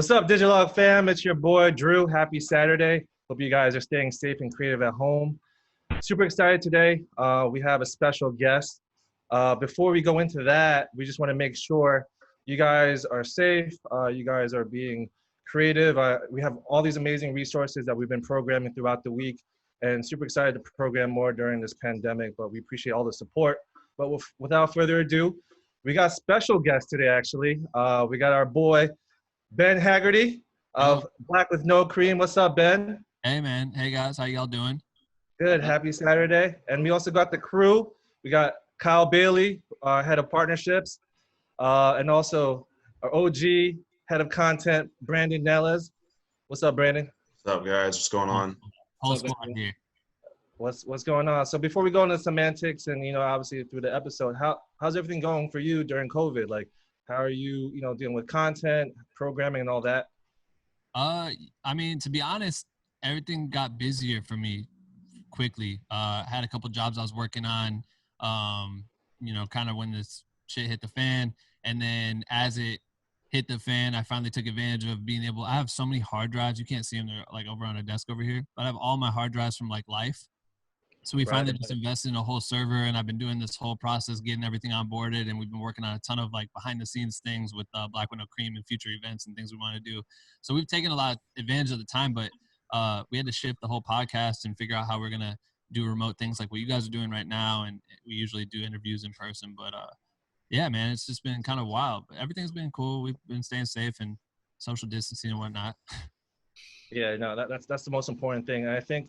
What's up, Digilogue fam? It's your boy, Drew. Happy Saturday. Hope you guys are staying safe and creative at home. Super excited today. We have a special guest. Before we go into that, we just want to make sure you guys are safe. You guys are being creative. We have all these amazing resources that we've been programming throughout the week, and super excited to program more during this pandemic, but we appreciate all the support. But without further ado, we got special guests today, actually. We got our boy, Ben Hagarty of Black with No Cream. What's up, Ben? Hey, man. Hey, guys. How y'all doing? Good. Happy Saturday. And we also got the crew. We got Kyle Bailey, our head of partnerships, and also our OG head of content, Brandon Nales. What's up, Brandon? What's up, guys? What's going on? Whole squad here. What's going on? So before we go into semantics and, obviously through the episode, how's everything going for you during COVID? Like, how are you, dealing with content, programming, and all that? I mean, to be honest, everything got busier for me quickly. Had a couple jobs I was working on, kind of when this shit hit the fan. And then as it hit the fan, I finally took advantage of being able, I have so many hard drives. You can't see them. They're like over on a desk over here, but I have all my hard drives from like life. So we finally just invested in a whole server, and I've been doing this whole process, getting everything onboarded, and we've been working on a ton of like behind the scenes things with Black with No Cream and future events and things we want to do. So we've taken a lot of advantage of the time, but we had to shift the whole podcast and figure out how we're going to do remote things like what you guys are doing right now. And we usually do interviews in person, but yeah, man, it's just been kind of wild, but everything's been cool. We've been staying safe and social distancing and whatnot. Yeah, no, that's the most important thing. And I think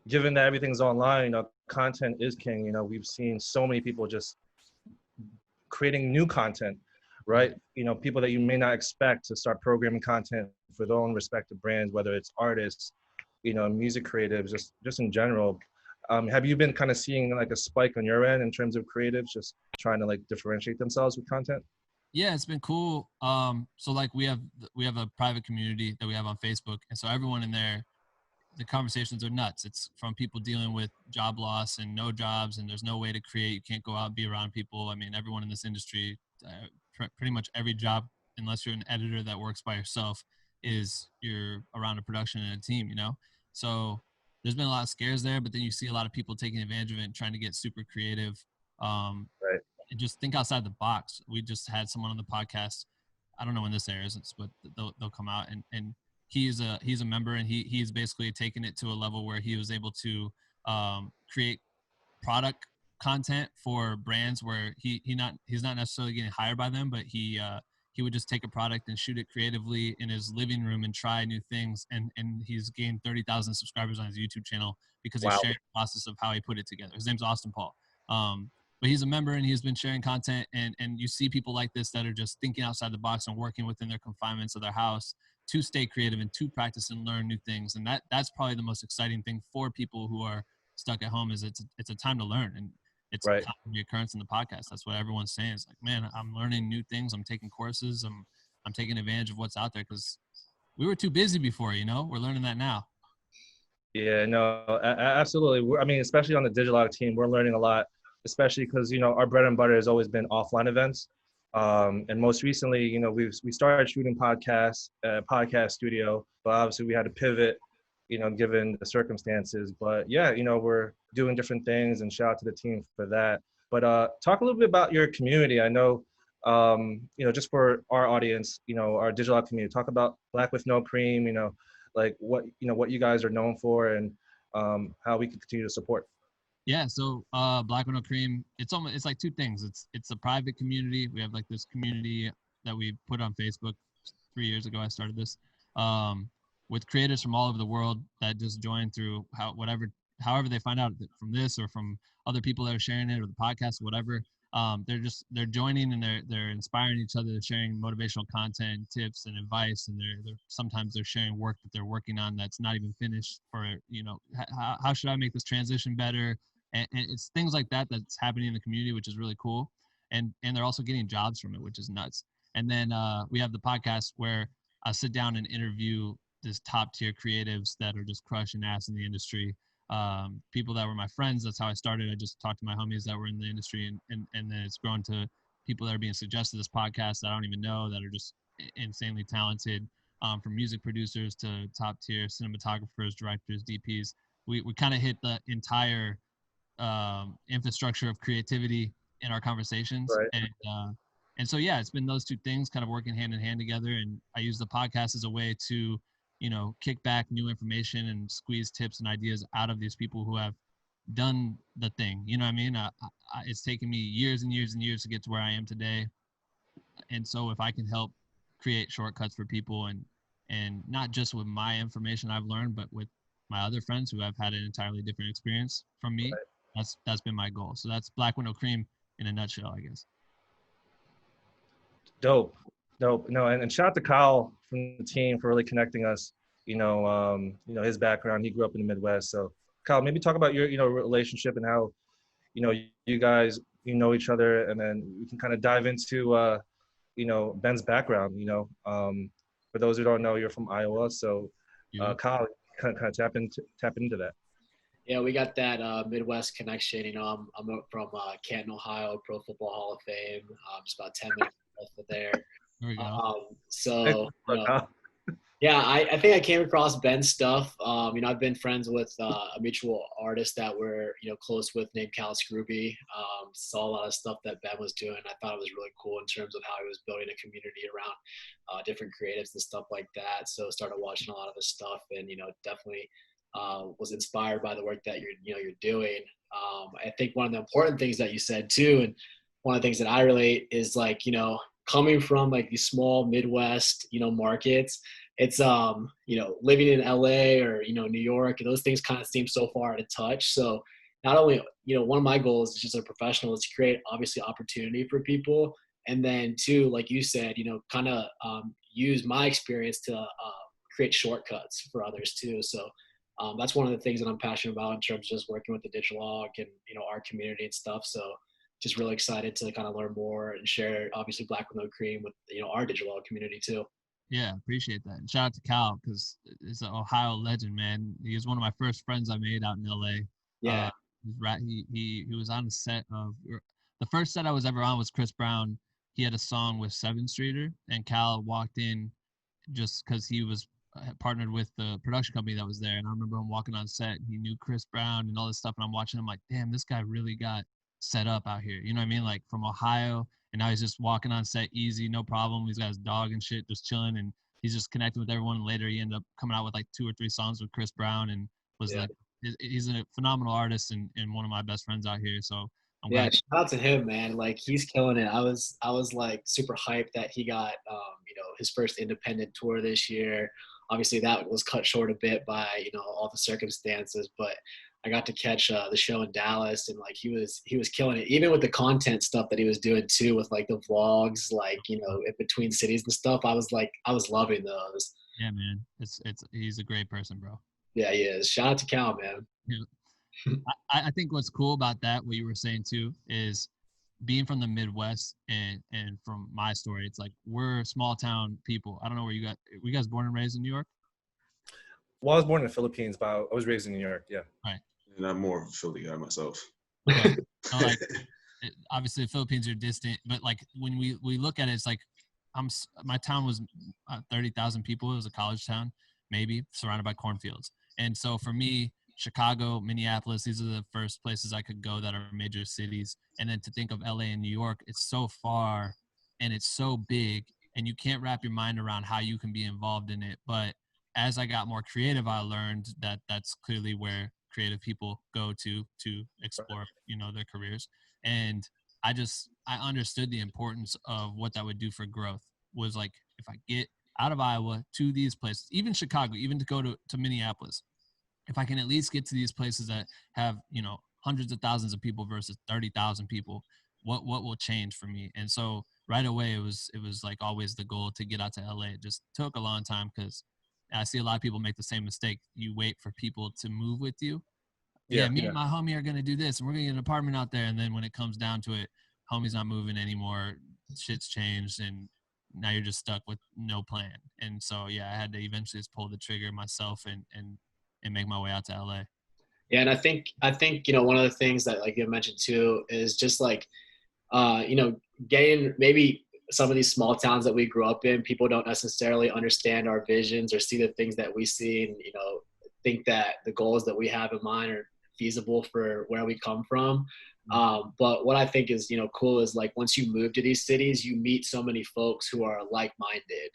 given that everything's online, content is king. We've seen so many people just creating new content, right? People that you may not expect to start programming content for their own respective brands, whether it's artists, music creatives, just in general. Have you been kind of seeing like a spike on your end in terms of creatives just trying to like differentiate themselves with content? Yeah, it's been cool. So like we have a private community that we have on Facebook, and so everyone in there, the conversations are nuts. It's from people dealing with job loss and no jobs, and there's no way to create. You can't go out and be around people. I mean, everyone in this industry, pretty much every job, unless you're an editor that works by yourself, is you're around a production and a team, So there's been a lot of scares there, but then you see a lot of people taking advantage of it and trying to get super creative. Right. And just think outside the box. We just had someone on the podcast. I don't know when this airs, but they'll come out and he's a member, and he's basically taken it to a level where he was able to create product content for brands where he's not necessarily getting hired by them, but he would just take a product and shoot it creatively in his living room and try new things. And he's gained 30,000 subscribers on his YouTube channel because he shared the process of how he put it together. His name's Austin Paul. But he's a member, and he's been sharing content, and you see people like this that are just thinking outside the box and working within their confinements of their house to stay creative and to practice and learn new things. And that's probably the most exciting thing for people who are stuck at home is it's a time to learn. And it's a common occurrence in the podcast. That's what everyone's saying. It's like, man, I'm learning new things. I'm taking courses. I'm taking advantage of what's out there because we were too busy before, we're learning that now. Yeah, no, absolutely. I mean, especially on the Digilogue team, we're learning a lot, especially because, our bread and butter has always been offline events. And most recently, we started shooting podcasts at a podcast studio, but obviously we had to pivot, given the circumstances. But yeah, we're doing different things, and shout out to the team for that. But talk a little bit about your community. I know, just for our audience, our Digilogue community, talk about Black with No Cream, like what you guys are known for, and how we can continue to support. Yeah, so Black with No Cream, it's like two things. It's a private community. We have like this community that we put on Facebook 3 years ago. I started this with creators from all over the world that just join through however they find out from this or from other people that are sharing it or the podcast or whatever. They're joining, and they're inspiring each other. They're sharing motivational content, tips, and advice, and sometimes they're sharing work that they're working on that's not even finished. Or how should I make this transition better? And it's things like that that's happening in the community, which is really cool. And they're also getting jobs from it, which is nuts. And then we have the podcast where I sit down and interview this top tier creatives that are just crushing ass in the industry. People that were my friends. That's how I started. I just talked to my homies that were in the industry, and then it's grown to people that are being suggested this podcast that I don't even know, that are just insanely talented, from music producers to top tier cinematographers, directors, DPs. We kind of hit the entire infrastructure of creativity in our conversations. Right. And so, yeah, it's been those two things kind of working hand in hand together. And I use the podcast as a way to, kick back new information and squeeze tips and ideas out of these people who have done the thing. You know what I mean? It's taken me years and years and years to get to where I am today. And so if I can help create shortcuts for people, and not just with my information I've learned, but with my other friends who have had an entirely different experience from me, that's been my goal. So that's Black Window Cream in a nutshell, I guess. Dope. No, and shout out to Kyle from the team for really connecting us. His background, he grew up in the Midwest. So Kyle, maybe talk about your, relationship and how, you guys, each other, and then we can kind of dive into, Ben's background. For those who don't know, you're from Iowa. So Kyle, kind of tap into that. Yeah, we got that Midwest connection. I'm from Canton, Ohio, Pro Football Hall of Fame. Just about 10 minutes left there. There we go. Yeah, I think I came across Ben's stuff. I've been friends with a mutual artist that we're, close with named Cal Scrooby. Saw a lot of stuff that Ben was doing. I thought it was really cool in terms of how he was building a community around different creatives and stuff like that. So started watching a lot of his stuff, and, definitely was inspired by the work that you're doing. I think one of the important things that you said too, and one of the things that I relate is like, coming from like these small Midwest, markets, it's, living in LA or, New York, and those things kind of seem so far out of touch. So not only, one of my goals is just a professional is to create obviously opportunity for people. And then two, like you said, kind of use my experience to create shortcuts for others too. So that's one of the things that I'm passionate about in terms of just working with the Digilogue and, our community and stuff. So just really excited to kind of learn more and share obviously Black Window Cream with, our Digilogue community too. Yeah, appreciate that. And shout out to Cal, because he's an Ohio legend, man. He was one of my first friends I made out in LA. Yeah. He was on the set of the first set I was ever on was Chris Brown. He had a song with Seven Streeter, and Cal walked in just because he was partnered with the production company that was there. And I remember him walking on set. He knew Chris Brown and all this stuff, and I'm watching him like, damn, this guy really got set up out here. You know what I mean? Like from Ohio. And now he's just walking on set easy, no problem. He's got his dog and shit, just chilling, and he's just connecting with everyone. And later, he ended up coming out with like 2 or 3 songs with Chris Brown, and was like, he's a phenomenal artist and one of my best friends out here. So I'm glad. Shout out to him, man. Like he's killing it. I was like super hyped that he got, his first independent tour this year. Obviously, that was cut short a bit by all the circumstances, but I got to catch the show in Dallas, and like he was killing it, even with the content stuff that he was doing too, with like the vlogs, like in between cities and stuff. I was loving those. Yeah, man, he's a great person, bro. Yeah, he is. Shout out to Cal, man. Yeah. I think what's cool about that, what you were saying too, is being from the Midwest and from my story, it's like we're small town people. I don't know where you guys born and raised in New York? Well, I was born in the Philippines, but I was raised in New York. Yeah. Right. And I'm more of a Philly guy myself. Okay. So like, obviously the Philippines are distant, but like when we look at it, it's like my town was 30,000 people. It was a college town, maybe, surrounded by cornfields. And so for me, Chicago, Minneapolis, these are the first places I could go that are major cities. And then to think of LA and New York, it's so far and it's so big, and you can't wrap your mind around how you can be involved in it. But as I got more creative, I learned that that's clearly where creative people go to explore, their careers. And I understood the importance of what that would do for growth. Was like, if I get out of Iowa to these places, even Chicago, even to go to Minneapolis, if I can at least get to these places that have, hundreds of thousands of people versus 30,000 people, what will change for me? And so right away, it was like always the goal to get out to LA. It just took a long time because I see a lot of people make the same mistake. You wait for people to move with you. Yeah, me and my homie are going to do this, and we're going to get an apartment out there. And then when it comes down to it, homie's not moving anymore. Shit's changed, and now you're just stuck with no plan. And so, yeah, I had to eventually just pull the trigger myself and make my way out to LA. Yeah, and I think one of the things that like you mentioned too is just like, getting maybe some of these small towns that we grew up in, people don't necessarily understand our visions or see the things that we see, and think that the goals that we have in mind are feasible for where we come from. But what I think is cool is like once you move to these cities, you meet so many folks who are like-minded,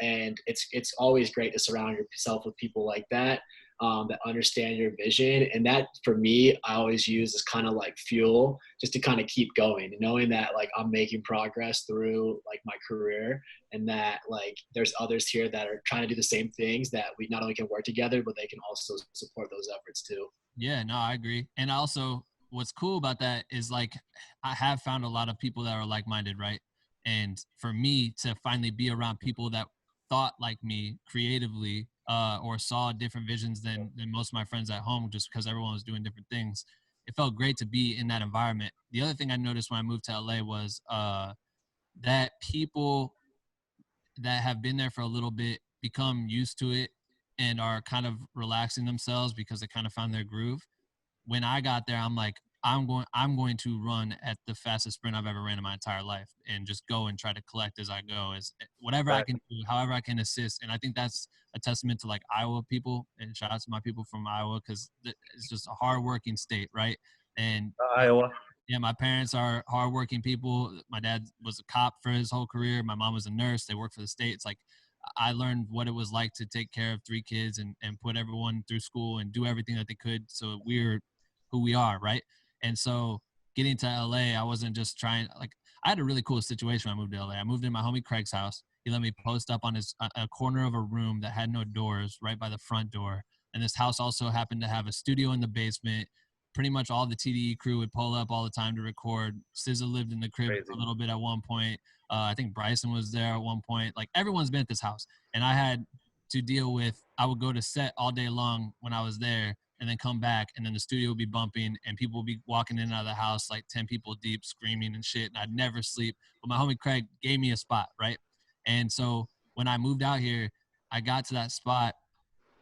and it's always great to surround yourself with people like that, that understand your vision. And that for me, I always use as kind of like fuel just to kind of keep going, knowing that like I'm making progress through like my career, and that like there's others here that are trying to do the same things, that we not only can work together, but they can also support those efforts too. Yeah, no, I agree. And also what's cool about that is like I have found a lot of people that are like-minded, right? And for me to finally be around people that thought like me creatively, or saw different visions than most of my friends at home, just because everyone was doing different things, it felt great to be in that environment. The other thing I noticed when I moved to LA was that people that have been there for a little bit become used to it and are kind of relaxing themselves because they kind of found their groove. When I got there, I'm like, I'm going to run at the fastest sprint I've ever ran in my entire life, and just go and try to collect as I go, as whatever I can do, however I can assist. And I think that's a testament to like Iowa people, and shout out to my people from Iowa, because it's just a hardworking state, right? And Iowa. yeah, my parents are hardworking people. My dad was a cop for his whole career. My mom was a nurse. They worked for the state. It's like I learned what it was like to take care of 3 kids and put everyone through school and do everything that they could so we're who we are, right? And so getting to LA, I wasn't just trying, like, I had a really cool situation when I moved to LA. I moved in my homie Craig's house. He let me post up on a corner of a room that had no doors right by the front door. And this house also happened to have a studio in the basement. Pretty much all the TDE crew would pull up all the time to record. SZA lived in the crib Crazy. for a little bit at one point. I think Bryson was there at one point. Like, everyone's been at this house. And I had to deal with, I would go to set all day long when I was there, and then come back, and then the studio would be bumping and people would be walking in and out of the house like 10 people deep, screaming and shit, and I'd never sleep. But my homie Craig gave me a spot, right? And so when I moved out here, I got to that spot,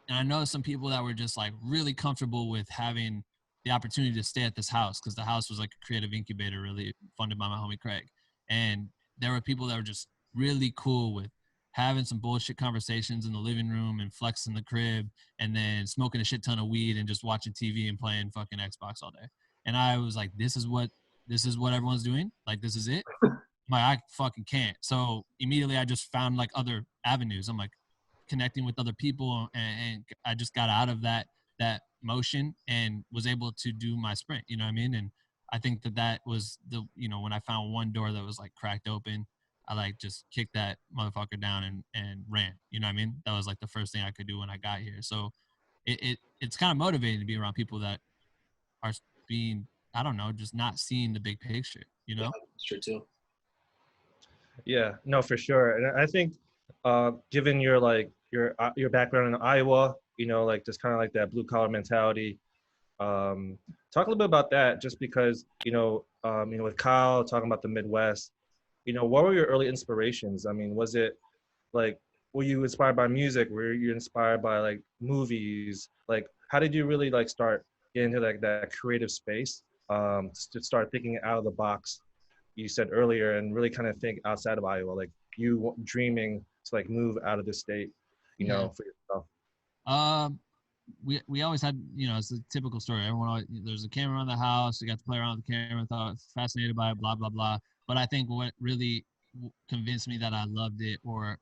and I know some people that were just like really comfortable with having the opportunity to stay at this house, because the house was like a creative incubator, really funded by my homie Craig. And there were people that were just really cool with having some bullshit conversations in the living room and flexing the crib, and then smoking a shit ton of weed and just watching TV and playing fucking Xbox all day. And I was like, this is what everyone's doing. Like, this is it. I'm like, I fucking can't. So immediately I just found like other avenues. I'm like connecting with other people, and I just got out of that motion and was able to do my sprint. You know what I mean? And I think that was the, when I found one door that was like cracked open, I like just kicked that motherfucker down and ran. You know what I mean? That was like the first thing I could do when I got here. So it's kind of motivating to be around people that are being, I don't know, just not seeing the big picture, Yeah, it's true too. Yeah, no, for sure. And I think, given your background in Iowa, like just kind of like that blue collar mentality. Talk a little bit about that, just because with Kyle talking about the Midwest. What were your early inspirations? I mean, was it like, were you inspired by music? Were you inspired by like movies? Like, how did you really like start getting into like that creative space, to start thinking out of the box, you said earlier, and really kind of think outside of Iowa, like you dreaming to like move out of the state, for yourself? Um, we always had, it's a typical story. Everyone always, there's a camera on the house. We got to play around with the camera. Thought fascinated by it. Blah blah blah. But I think what really convinced me that I loved it, or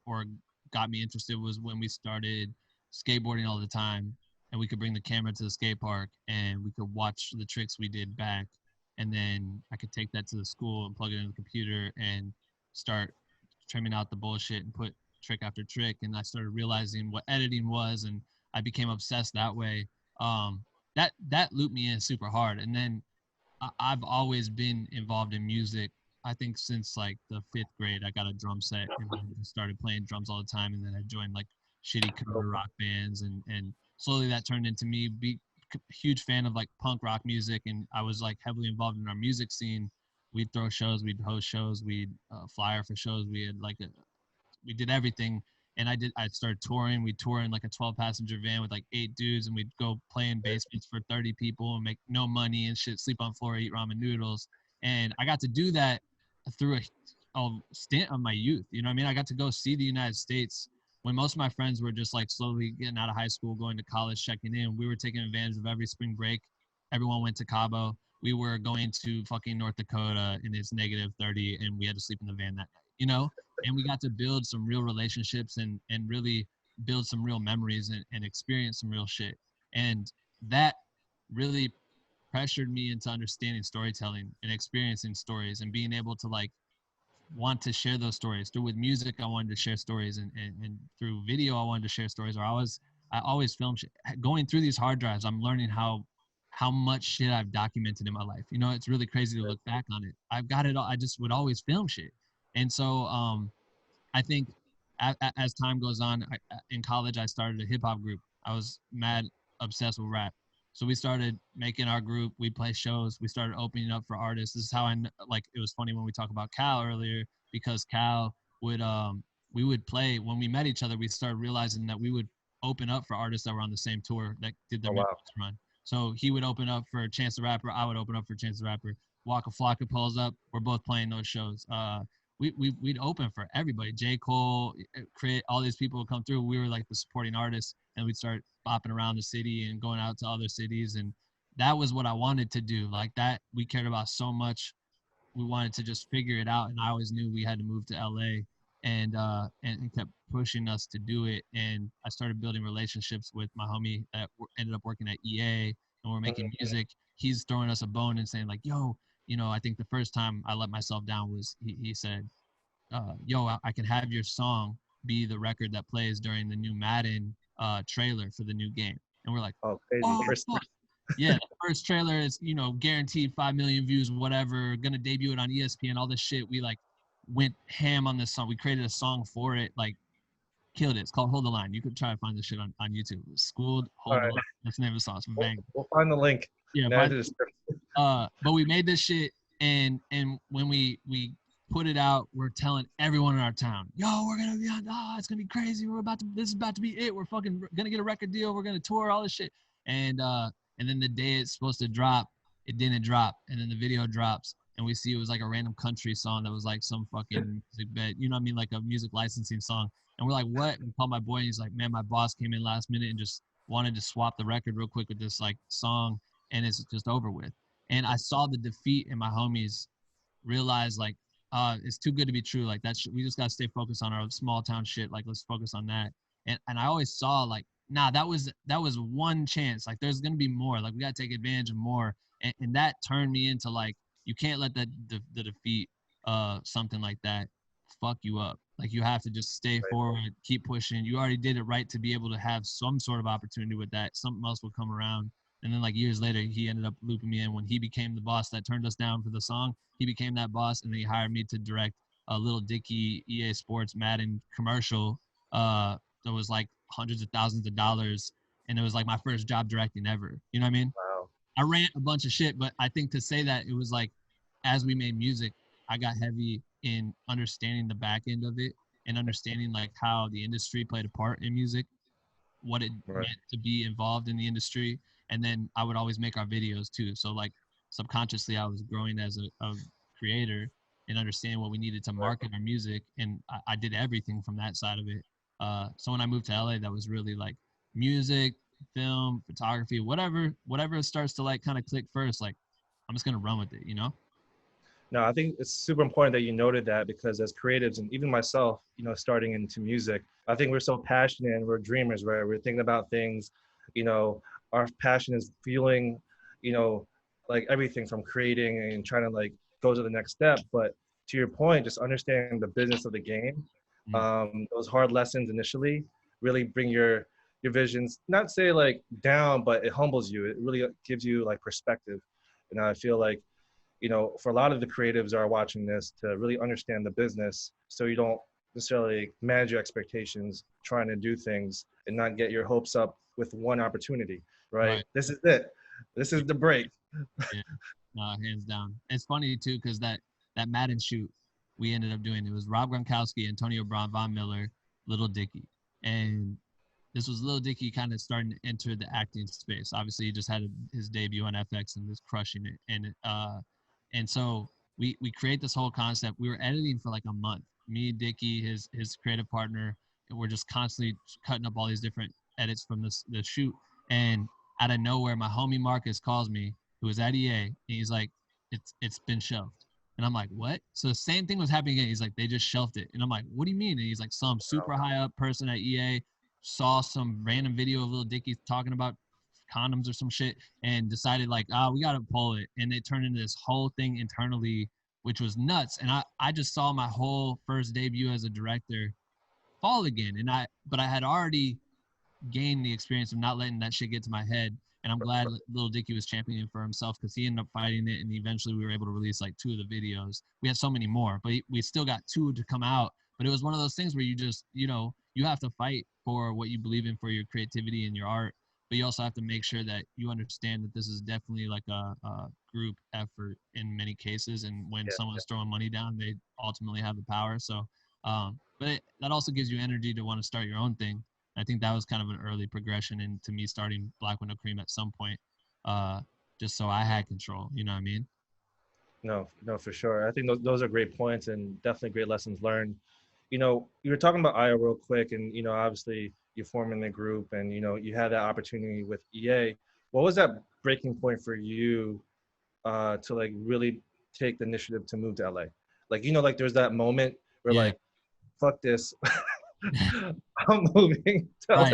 got me interested, was when we started skateboarding all the time, and we could bring the camera to the skate park and we could watch the tricks we did back, and then I could take that to the school and plug it in the computer and start trimming out the bullshit and put trick after trick. And I started realizing what editing was, and I became obsessed that way. That looped me in super hard. And then I've always been involved in music. I think since like the 5th grade, I got a drum set and I just started playing drums all the time. And then I joined like shitty cover rock bands, and slowly that turned into me be huge fan of like punk rock music. And I was like heavily involved in our music scene. We'd throw shows, we'd host shows, we'd flyer for shows. We had like we did everything. And I started touring. We'd tour in like a 12-passenger van with like 8 dudes, and we'd go play in basements for 30 people and make no money and shit, sleep on floor, eat ramen noodles. And I got to do that through stint of my youth. You know what I mean? I got to go see the United States when most of my friends were just like slowly getting out of high school, going to college, checking in. We were taking advantage of every spring break. Everyone went to Cabo. We were going to fucking North Dakota and it's -30 and we had to sleep in the van that night, you know? And we got to build some real relationships and really build some real memories and experience some real shit. And that really pressured me into understanding storytelling and experiencing stories and being able to like want to share those stories. Through with music, I wanted to share stories, and through video, I wanted to share stories. Or I always film shit. Going through these hard drives, I'm learning how much shit I've documented in my life. You know, it's really crazy to look back on it. I've got it all. I just would always film shit. And so I think as time goes on, in college, I started a hip hop group. I was mad obsessed with rap. So we started making our group. We play shows. We started opening up for artists. This is how like, it was funny when we talked about Cal earlier, because Cal would, we would play, when we met each other, we started realizing that we would open up for artists that were on the same tour that did their Midwest run. So he would open up for Chance the Rapper. I would open up for Chance the Rapper. Waka Flocka pulls up. We're both playing those shows. We'd open for everybody. J. Cole, Crit, all these people would come through. We were like the supporting artists, and we'd start bopping around the city and going out to other cities. And that was what I wanted to do. Like that, we cared about so much. We wanted to just figure it out. And I always knew we had to move to LA, and kept pushing us to do it. And I started building relationships with my homie that ended up working at EA, and we're making music. He's throwing us a bone and saying like, yo, you know, I think the first time I let myself down was he said, yo, I can have your song be the record that plays during the new Madden trailer for the new game. And we're like, oh, crazy. Fuck. Yeah, the first trailer is, you know, guaranteed 5 million views, whatever, gonna debut it on ESPN, all this shit. We like went ham on this song. We created a song for it, like killed it. It's called Hold the Line. You could try to find this shit on YouTube. Schooled Hold the Line. That's the name of the song. It's bang. We'll find the link. Yeah, but we made this shit, and when we put it out, we're telling everyone in our town, yo, we're gonna be on, it's gonna be crazy. This is about to be it. We're fucking gonna get a record deal. We're gonna tour, all this shit. And then the day it's supposed to drop, it didn't drop. And then the video drops, and we see it was like a random country song that was like some fucking music bed, you know what I mean, like a music licensing song. And we're like, what? We called my boy, and he's like, man, my boss came in last minute and just wanted to swap the record real quick with this like song, and it's just over with. And I saw the defeat in my homies realize like, it's too good to be true. Like we just gotta stay focused on our small town shit. Like, let's focus on that. And I always saw like, nah, that was one chance. Like, there's gonna be more. Like, we gotta take advantage of more. And that turned me into like, you can't let the defeat, something like that, fuck you up. Like, you have to just stay forward, keep pushing. You already did it right to be able to have some sort of opportunity with that. Something else will come around. And then like years later, he ended up looping me in when he became the boss that turned us down for the song. He became that boss, and then he hired me to direct a Little Dicky EA Sports Madden commercial that was like hundreds of thousands of dollars. And it was like my first job directing ever. You know what I mean? Wow. I ran a bunch of shit, but I think to say that, it was like, as we made music, I got heavy in understanding the back end of it and understanding like how the industry played a part in music, what it meant to be involved in the industry. And then I would always make our videos too. So like subconsciously I was growing as a creator and understanding what we needed to market our music. And I did everything from that side of it. So when I moved to LA, that was really like music, film, photography, whatever starts to like kind of click first, like I'm just going to run with it, you know? No, I think it's super important that you noted that, because as creatives, and even myself, you know, starting into music, I think we're so passionate and we're dreamers, right? We're thinking about things, you know, our passion is fueling, you know, like everything from creating and trying to like go to the next step. But to your point, just understanding the business of the game, those hard lessons initially really bring your visions, not say like down, but it humbles you. It really gives you like perspective. And I feel like, you know, for a lot of the creatives that are watching this, to really understand the business, so you don't necessarily manage your expectations, trying to do things and not get your hopes up with one opportunity, right? This is it. This is the break. Yeah. No, hands down. It's funny too, because that Madden shoot we ended up doing, it was Rob Gronkowski, Antonio Brown, Von Miller, Little Dicky. And this was Little Dicky kind of starting to enter the acting space. Obviously, he just had his debut on FX and was crushing it. And so we create this whole concept. We were editing for like a month. Me, Dickie, his creative partner, and we're just constantly cutting up all these different edits from the shoot. And out of nowhere, my homie Marcus calls me, who was at EA, and he's like, it's been shelved. And I'm like, what? So the same thing was happening again. He's like, they just shelved it. And I'm like, what do you mean? And he's like, some super high up person at EA saw some random video of Lil Dicky talking about condoms or some shit and decided like, we got to pull it. And it turned into this whole thing internally, which was nuts. And I just saw my whole first debut as a director fall again. But I had already gained the experience of not letting that shit get to my head. And I'm glad Lil Dicky was championing for himself because he ended up fighting it. And eventually we were able to release like 2 of the videos. We had so many more, but we still got 2 to come out. But it was one of those things where you just, you have to fight for what you believe in for your creativity and your art. But you also have to make sure that you understand that this is definitely like a group effort in many cases. And when someone's throwing money down, they ultimately have the power. So, but that also gives you energy to want to start your own thing. I think that was kind of an early progression into me starting Black Window Cream at some point, just so I had control. You know what I mean? No, for sure. I think those are great points and definitely great lessons learned. You were talking about Io real quick, and obviously you're forming the group, and you had that opportunity with EA. What was that breaking point for you to like really take the initiative to move to LA? Like like there's that moment where like, fuck this, I'm moving to LA.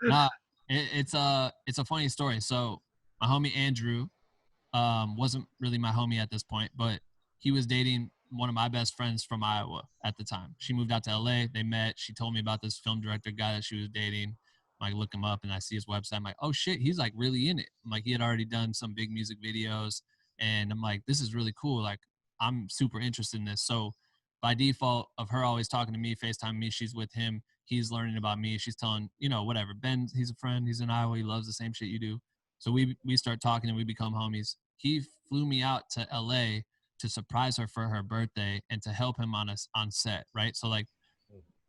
Nah, it's a funny story. So my homie Andrew wasn't really my homie at this point, but he was dating one of my best friends from Iowa at the time. She moved out to LA. They met. She told me about this film director guy that she was dating. I look him up and I see his website. I'm like, oh shit, he's like really in it. I'm like, he had already done some big music videos, and I'm like, this is really cool. Like, I'm super interested in this. So by default of her always talking to me, FaceTime me, she's with him. He's learning about me. She's telling, whatever. Ben, he's a friend. He's in Iowa. He loves the same shit you do. So we start talking and we become homies. He flew me out to LA to surprise her for her birthday and to help him on set, right? So like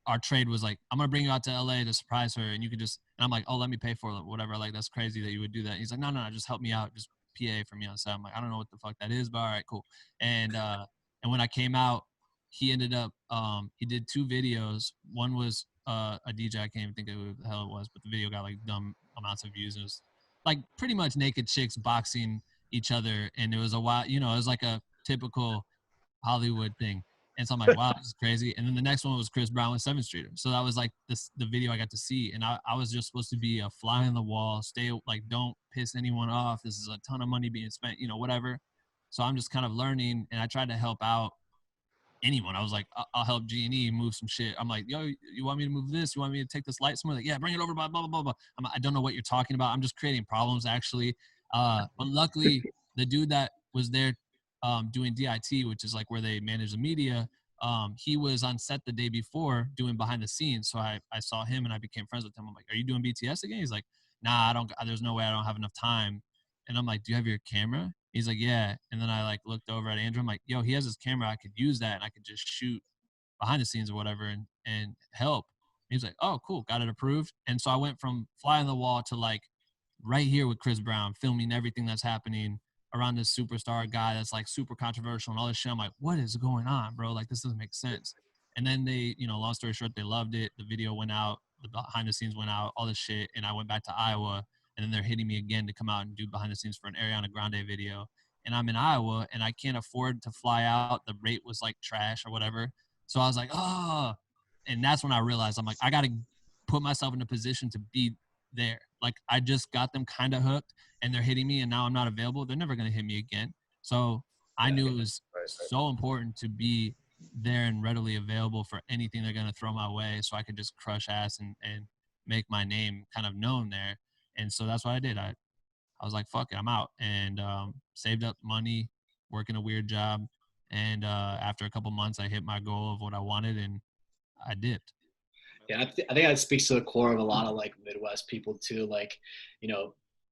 our trade was like, I'm gonna bring you out to LA to surprise her, and you could just, and I'm like, oh, let me pay for it, whatever. Like, that's crazy that you would do that. And he's like, no, just help me out, just PA for me on set. I'm like, I don't know what the fuck that is, but all right, cool. And when I came out, he ended up, he did 2 videos. One was a DJ, I can't even think of who the hell it was, but the video got like dumb amounts of views. It was like pretty much naked chicks boxing each other, and it was a while, it was like a typical Hollywood thing. And so I'm like, wow, this is crazy. And then the next one was Chris Brown with 7th Streeter. So that was like the video I got to see. And I was just supposed to be a fly on the wall, stay like, don't piss anyone off. This is a ton of money being spent, whatever. So I'm just kind of learning, and I tried to help out anyone. I was like, I'll help G&E move some shit. I'm like, yo, you want me to move this? You want me to take this light somewhere? Like, yeah, bring it over, blah, blah, blah, blah. I don't know what you're talking about. I'm just creating problems, actually. But luckily, the dude that was there doing DIT, which is like where they manage the media, he was on set the day before doing behind the scenes. So I saw him and I became friends with him. I'm like, are you doing BTS again? He's like, nah, there's no way, I don't have enough time. And I'm like, do you have your camera? He's like, yeah. And then I like looked over at Andrew. I'm like, yo, he has his camera. I could use that and I could just shoot behind the scenes or whatever and help. He's like, oh, cool. Got it approved. And so I went from fly on the wall to like right here with Chris Brown, filming everything that's happening around this superstar guy that's like super controversial and all this shit. I'm like, what is going on, bro? Like, this doesn't make sense. And then they, long story short, they loved it. The video went out, the behind the scenes went out, all this shit. And I went back to Iowa, and then they're hitting me again to come out and do behind the scenes for an Ariana Grande video. And I'm in Iowa and I can't afford to fly out. The rate was like trash or whatever. So I was like, oh, and that's when I realized, I'm like, I got to put myself in a position to be there. Like, I just got them kind of hooked and they're hitting me and now I'm not available. They're never going to hit me again. So I knew it was so important to be there and readily available for anything they're going to throw my way, so I could just crush ass and make my name kind of known there. And so that's what I did. I was like, fuck it, I'm out. And saved up money, working a weird job. And after a couple months, I hit my goal of what I wanted and I dipped. Yeah, I think that speaks to the core of a lot of like Midwest people too. Like,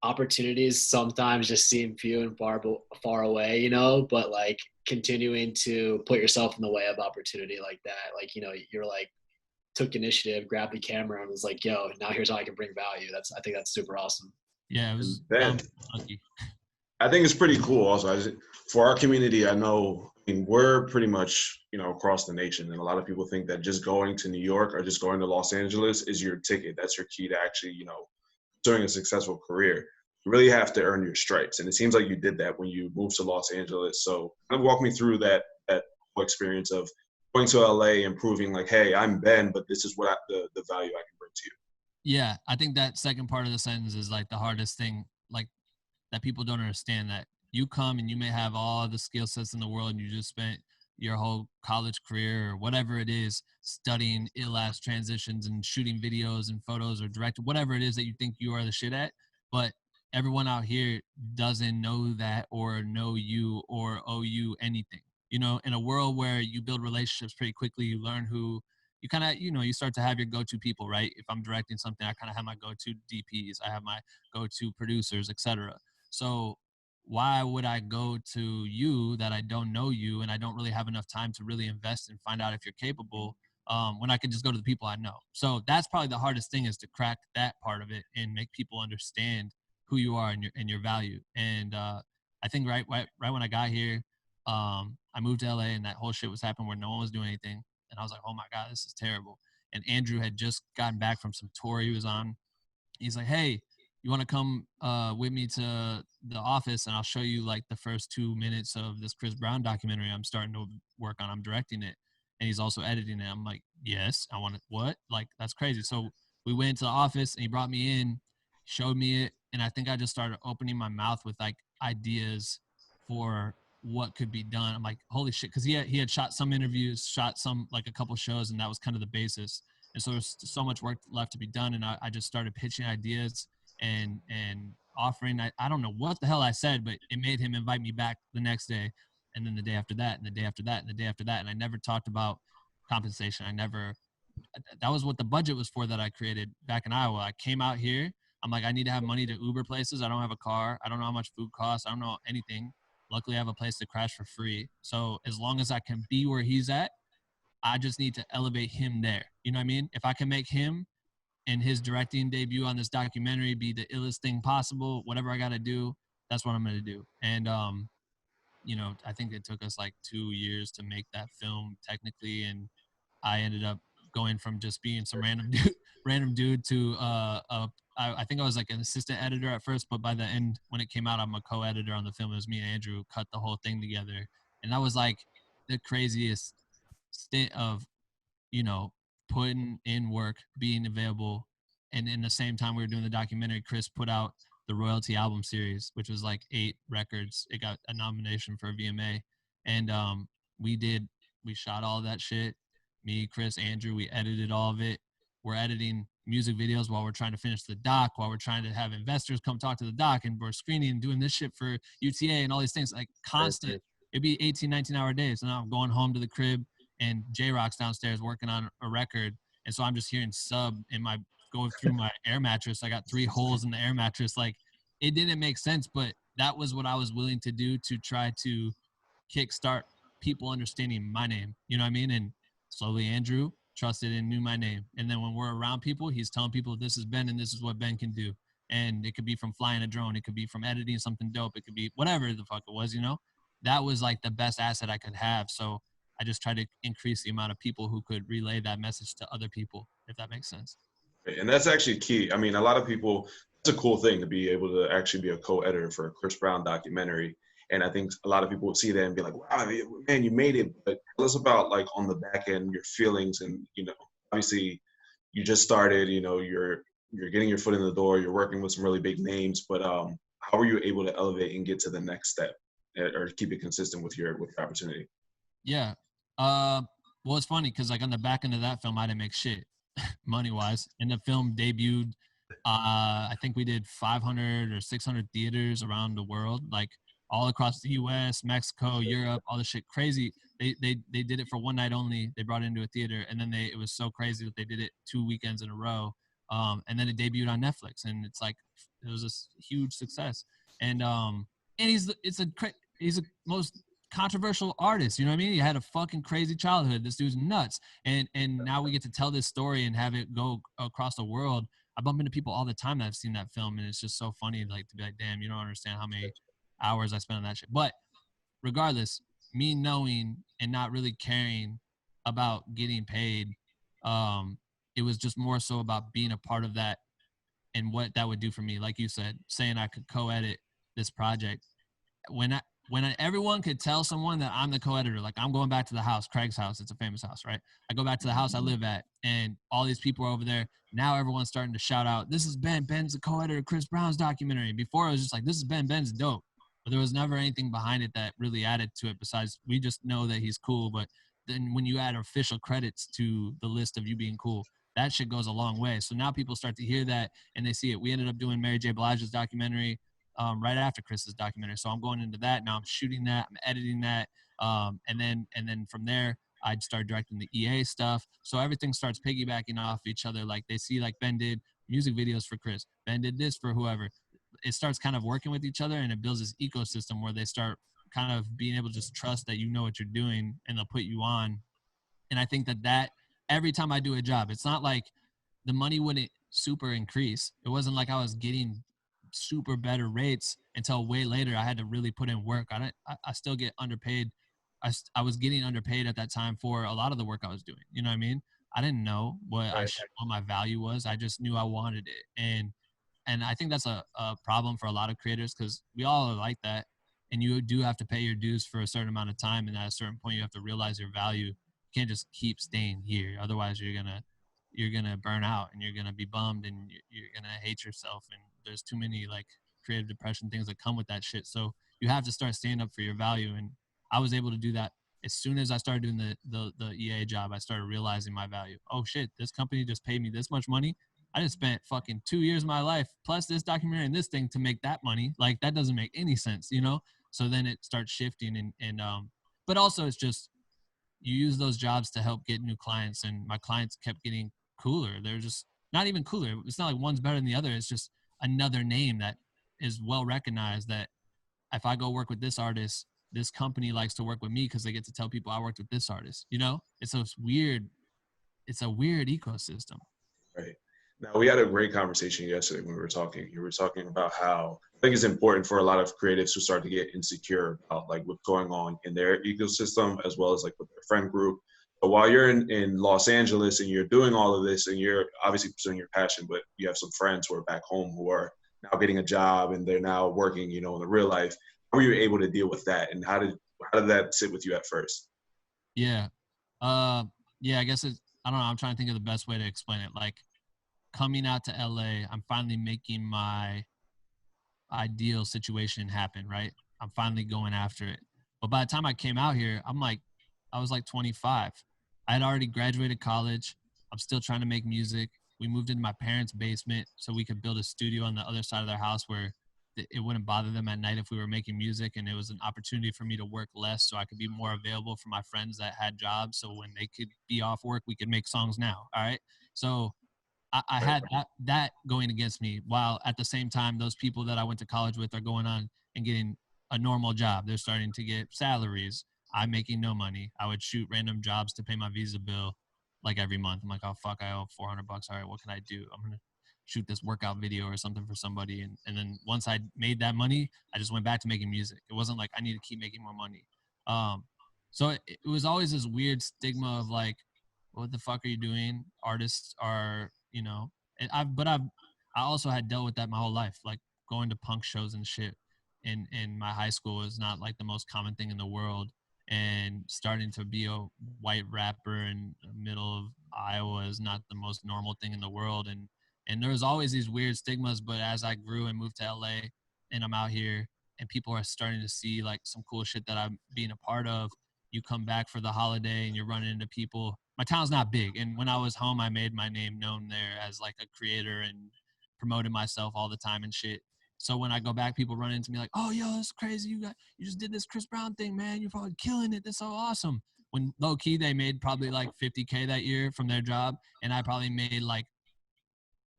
opportunities sometimes just seem few and far away, but like continuing to put yourself in the way of opportunity like that. Like, you're like, took initiative, grabbed the camera and was like, yo, now here's how I can bring value. I think that's super awesome. Yeah, it was Ben, lucky. I think it's pretty cool also. For our community, I know, mean, we're pretty much, across the nation. And a lot of people think that just going to New York or just going to Los Angeles is your ticket. That's your key to actually, doing a successful career. You really have to earn your stripes. And it seems like you did that when you moved to Los Angeles. So kind of walk me through that whole experience of going to LA and proving like, hey, I'm Ben, but this is what the value I can bring to you. Yeah, I think that second part of the sentence is like the hardest thing, like that people don't understand, that you come and you may have all the skill sets in the world and you just spent your whole college career or whatever it is studying ill-ass transitions and shooting videos and photos or directing, whatever it is that you think you are the shit at. But everyone out here doesn't know that or know you or owe you anything. In a world where you build relationships pretty quickly, you learn who you kind of, you start to have your go-to people, right? If I'm directing something, I kind of have my go-to DPs, I have my go-to producers, etc. So why would I go to you that I don't know you and I don't really have enough time to really invest and find out if you're capable, when I could just go to the people I know? So that's probably the hardest thing, is to crack that part of it and make people understand who you are and your value. And I think right when I got here, I moved to LA and that whole shit was happening where no one was doing anything. And I was like, oh my God, this is terrible. And Andrew had just gotten back from some tour he was on. He's like, hey, you want to come with me to the office and I'll show you like the first 2 minutes of this Chris Brown documentary I'm starting to work on. I'm directing it and he's also editing it. I'm like, yes, I want it. What? Like, that's crazy. So we went to the office and he brought me in, showed me it. And I think I just started opening my mouth with like ideas for what could be done. I'm like, holy shit. Cause he had shot some interviews, shot some, like a couple shows, and that was kind of the basis. And so there's so much work left to be done. And I just started pitching ideas and offering. I don't know what the hell I said, but it made him invite me back the next day, and then the day after that, and the day after that, and the day after that. And I never talked about compensation. That was what the budget was for that I created back in Iowa. I came out here. I'm like, I need to have money to Uber places. I don't have a car. I don't know how much food costs. I don't know anything. Luckily, I have a place to crash for free. So as long as I can be where he's at, I just need to elevate him there. You know what I mean? If I can make him and his directing debut on this documentary be the illest thing possible, whatever I got to do, that's what I'm going to do. And, I think it took us like 2 years to make that film technically. And I ended up going from just being some random dude to, I think I was like an assistant editor at first, but by the end, when it came out, I'm a co-editor on the film. It was me and Andrew cut the whole thing together. And that was like the craziest stint of, putting in work, being available. And in the same time we were doing the documentary, Chris put out the Royalty album series, which was like 8 records. It got a nomination for a VMA. And we shot all that shit. Me, Chris, Andrew, we edited all of it. We're editing music videos while we're trying to finish the doc, while we're trying to have investors come talk to the doc, and we're screening and doing this shit for UTA and all these things, like constant. It'd be 18, 19-hour days. And I'm going home to the crib and J-Rock's downstairs working on a record. And so I'm just hearing sub in my, going through my air mattress. I got 3 holes in the air mattress. Like, it didn't make sense, but that was what I was willing to do to try to kickstart people understanding my name. You know what I mean? And slowly Andrew trusted and knew my name. And then when we're around people, he's telling people this is Ben and this is what Ben can do. And it could be from flying a drone. It could be from editing something dope. It could be whatever the fuck it was, that was like the best asset I could have. So I just tried to increase the amount of people who could relay that message to other people, if that makes sense. And that's actually key. I mean, a lot of people, it's a cool thing to be able to actually be a co-editor for a Chris Brown documentary. And I think a lot of people would see that and be like, wow, man, you made it. But tell us about, like, on the back end, your feelings. And, obviously you just started, you're getting your foot in the door, you're working with some really big names, but how are you able to elevate and get to the next step or keep it consistent with your opportunity? Yeah. Well, it's funny because like on the back end of that film, I didn't make shit money wise. And the film debuted. I think we did 500 or 600 theaters around the world, like all across the U.S., Mexico, Europe, all this shit crazy. They did it for one night only. They brought it into a theater, and then it was so crazy that they did it 2 weekends in a row. And then it debuted on Netflix, and it's like it was a huge success. And he's a most controversial artist, you know what I mean? He had a fucking crazy childhood. This dude's nuts. And now we get to tell this story and have it go across the world. I bump into people all the time that have seen that film, and it's just so funny, like, to be like, damn, you don't understand how many hours I spent on that shit. But regardless, me knowing and not really caring about getting paid. It was just more so about being a part of that and what that would do for me. Like you said, saying I could co-edit this project. When everyone could tell someone that I'm the co-editor, like I'm going back to the house, Craig's house, it's a famous house, right? I go back to the house I live at, and all these people are over there. Now everyone's starting to shout out, this is Ben. Ben's the co-editor of Chris Brown's documentary. Before it was just like, this is Ben. Ben's dope. But there was never anything behind it that really added to it besides we just know that he's cool. But then when you add official credits to the list of you being cool, that shit goes a long way. So now people start to hear that and they see it. We ended up doing Mary J. Blige's documentary right after Chris's documentary. So I'm going into that. Now I'm shooting that. I'm editing that. And then from there, I'd start directing the EA stuff. So everything starts piggybacking off each other. Like they see like Ben did music videos for Chris. Ben did this for whoever. It starts kind of working with each other, and it builds this ecosystem where they start kind of being able to just trust that you know what you're doing and they'll put you on. And I think that every time I do a job, it's not like the money wouldn't super increase. It wasn't like I was getting super better rates until way later. I had to really put in work. I still get underpaid. I was getting underpaid at that time for a lot of the work I was doing. You know what I mean? I didn't know what what my value was. I just knew I wanted it. And I think that's a problem for a lot of creators because we all are like that. And you do have to pay your dues for a certain amount of time. And at a certain point, you have to realize your value. You can't just keep staying here. Otherwise, you're gonna burn out and you're gonna be bummed and you're gonna hate yourself. And there's too many like creative depression things that come with that shit. So you have to start standing up for your value. And I was able to do that as soon as I started doing the EA job. I started realizing my value. Oh shit, this company just paid me this much money. I just spent fucking 2 years of my life plus this documentary and this thing to make that money. Like that doesn't make any sense, you know? So then it starts shifting and but also it's just, you use those jobs to help get new clients, and my clients kept getting cooler. They're just not even cooler. It's not like one's better than the other. It's just another name that is well recognized, that if I go work with this artist, this company likes to work with me because they get to tell people I worked with this artist, you know? It's a weird ecosystem. Right. Now, we had a great conversation yesterday when we were talking. You were talking about how I think it's important for a lot of creatives to start to get insecure about like what's going on in their ecosystem as well as like with their friend group. But while you're in Los Angeles and you're doing all of this and you're obviously pursuing your passion, but you have some friends who are back home who are now getting a job and they're now working, you know, in the real life. How were you able to deal with that? And how did that sit with you at first? Yeah. Yeah, I guess I don't know. I'm trying to think of the best way to explain it. Like, coming out to LA, I'm finally making my ideal situation happen, right? I'm finally going after it. But by the time I came out here, I was like 25. I had already graduated college. I'm still trying to make music. We moved into my parents' basement so we could build a studio on the other side of their house where it wouldn't bother them at night if we were making music. And it was an opportunity for me to work less so I could be more available for my friends that had jobs. So when they could be off work, we could make songs now. All right. So I had that going against me, while at the same time, those people that I went to college with are going on and getting a normal job. They're starting to get salaries. I'm making no money. I would shoot random jobs to pay my visa bill like every month. I'm like, oh, fuck, I owe $400. All right, what can I do? I'm going to shoot this workout video or something for somebody. And then once I made that money, I just went back to making music. It wasn't like I need to keep making more money. So it was always this weird stigma of like, what the fuck are you doing? Artists are, you know, I also had dealt with that my whole life, like going to punk shows and shit in my high school is not like the most common thing in the world, and starting to be a white rapper in the middle of Iowa is not the most normal thing in the world, and there was always these weird stigmas. But as I grew and moved to LA and I'm out here and people are starting to see like some cool shit that I'm being a part of, you come back for the holiday and you're running into people. My town's not big, and when I was home, I made my name known there as like a creator and promoted myself all the time and shit. So when I go back, people run into me like, "Oh, yo, that's crazy! You just did this Chris Brown thing, man. You're probably killing it. That's so awesome." When low key they made probably like $50K that year from their job, and I probably made like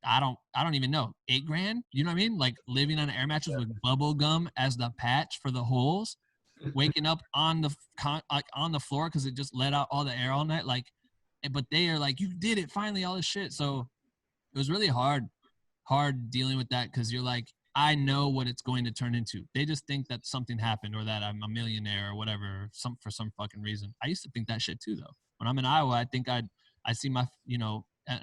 I don't even know, $8,000. You know what I mean? Like living on an air mattress with bubble gum as the patch for the holes, waking up on the floor because it just let out all the air all night, like. But they are like, you did it finally, all this shit. So it was really hard dealing with that because you're like, I know what it's going to turn into. They just think that something happened or that I'm a millionaire or whatever, for some fucking reason. I used to think that shit too, though. When I'm in Iowa, I think I see my, you know, I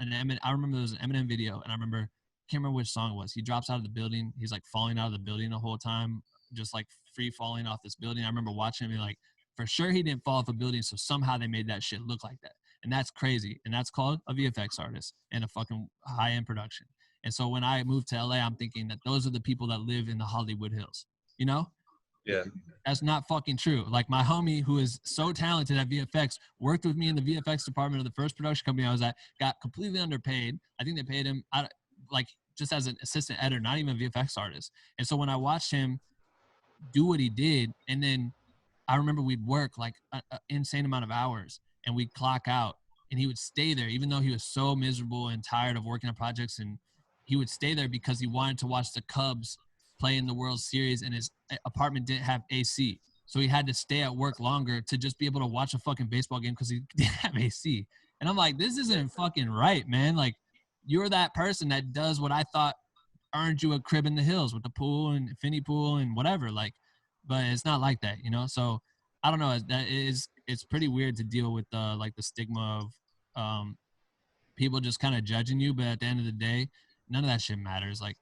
remember there was an Eminem video, and I can't remember which song it was. He drops out of the building. He's like falling out of the building the whole time, just like free falling off this building. I remember watching him, be like, for sure he didn't fall off a building, so somehow they made that shit look like that. And that's crazy. And that's called a VFX artist and a fucking high-end production. And so when I moved to LA, I'm thinking that those are the people that live in the Hollywood Hills, you know? Yeah. That's not fucking true. Like my homie who is so talented at VFX worked with me in the VFX department of the first production company I was at, got completely underpaid. I think they paid him like just as an assistant editor, not even a VFX artist. And so when I watched him do what he did, and then I remember we'd work like an insane amount of hours and we'd clock out, and he would stay there even though he was so miserable and tired of working on projects, and he would stay there because he wanted to watch the Cubs play in the World Series, and his apartment didn't have AC. So he had to stay at work longer to just be able to watch a fucking baseball game because he didn't have AC. And I'm like, this isn't fucking right, man. Like, you're that person that does what I thought earned you a crib in the hills with the pool and infinity pool and whatever. Like, but it's not like that, you know? So I don't know. It's pretty weird to deal with like the stigma of people just kind of judging you. But at the end of the day, none of that shit matters. Like,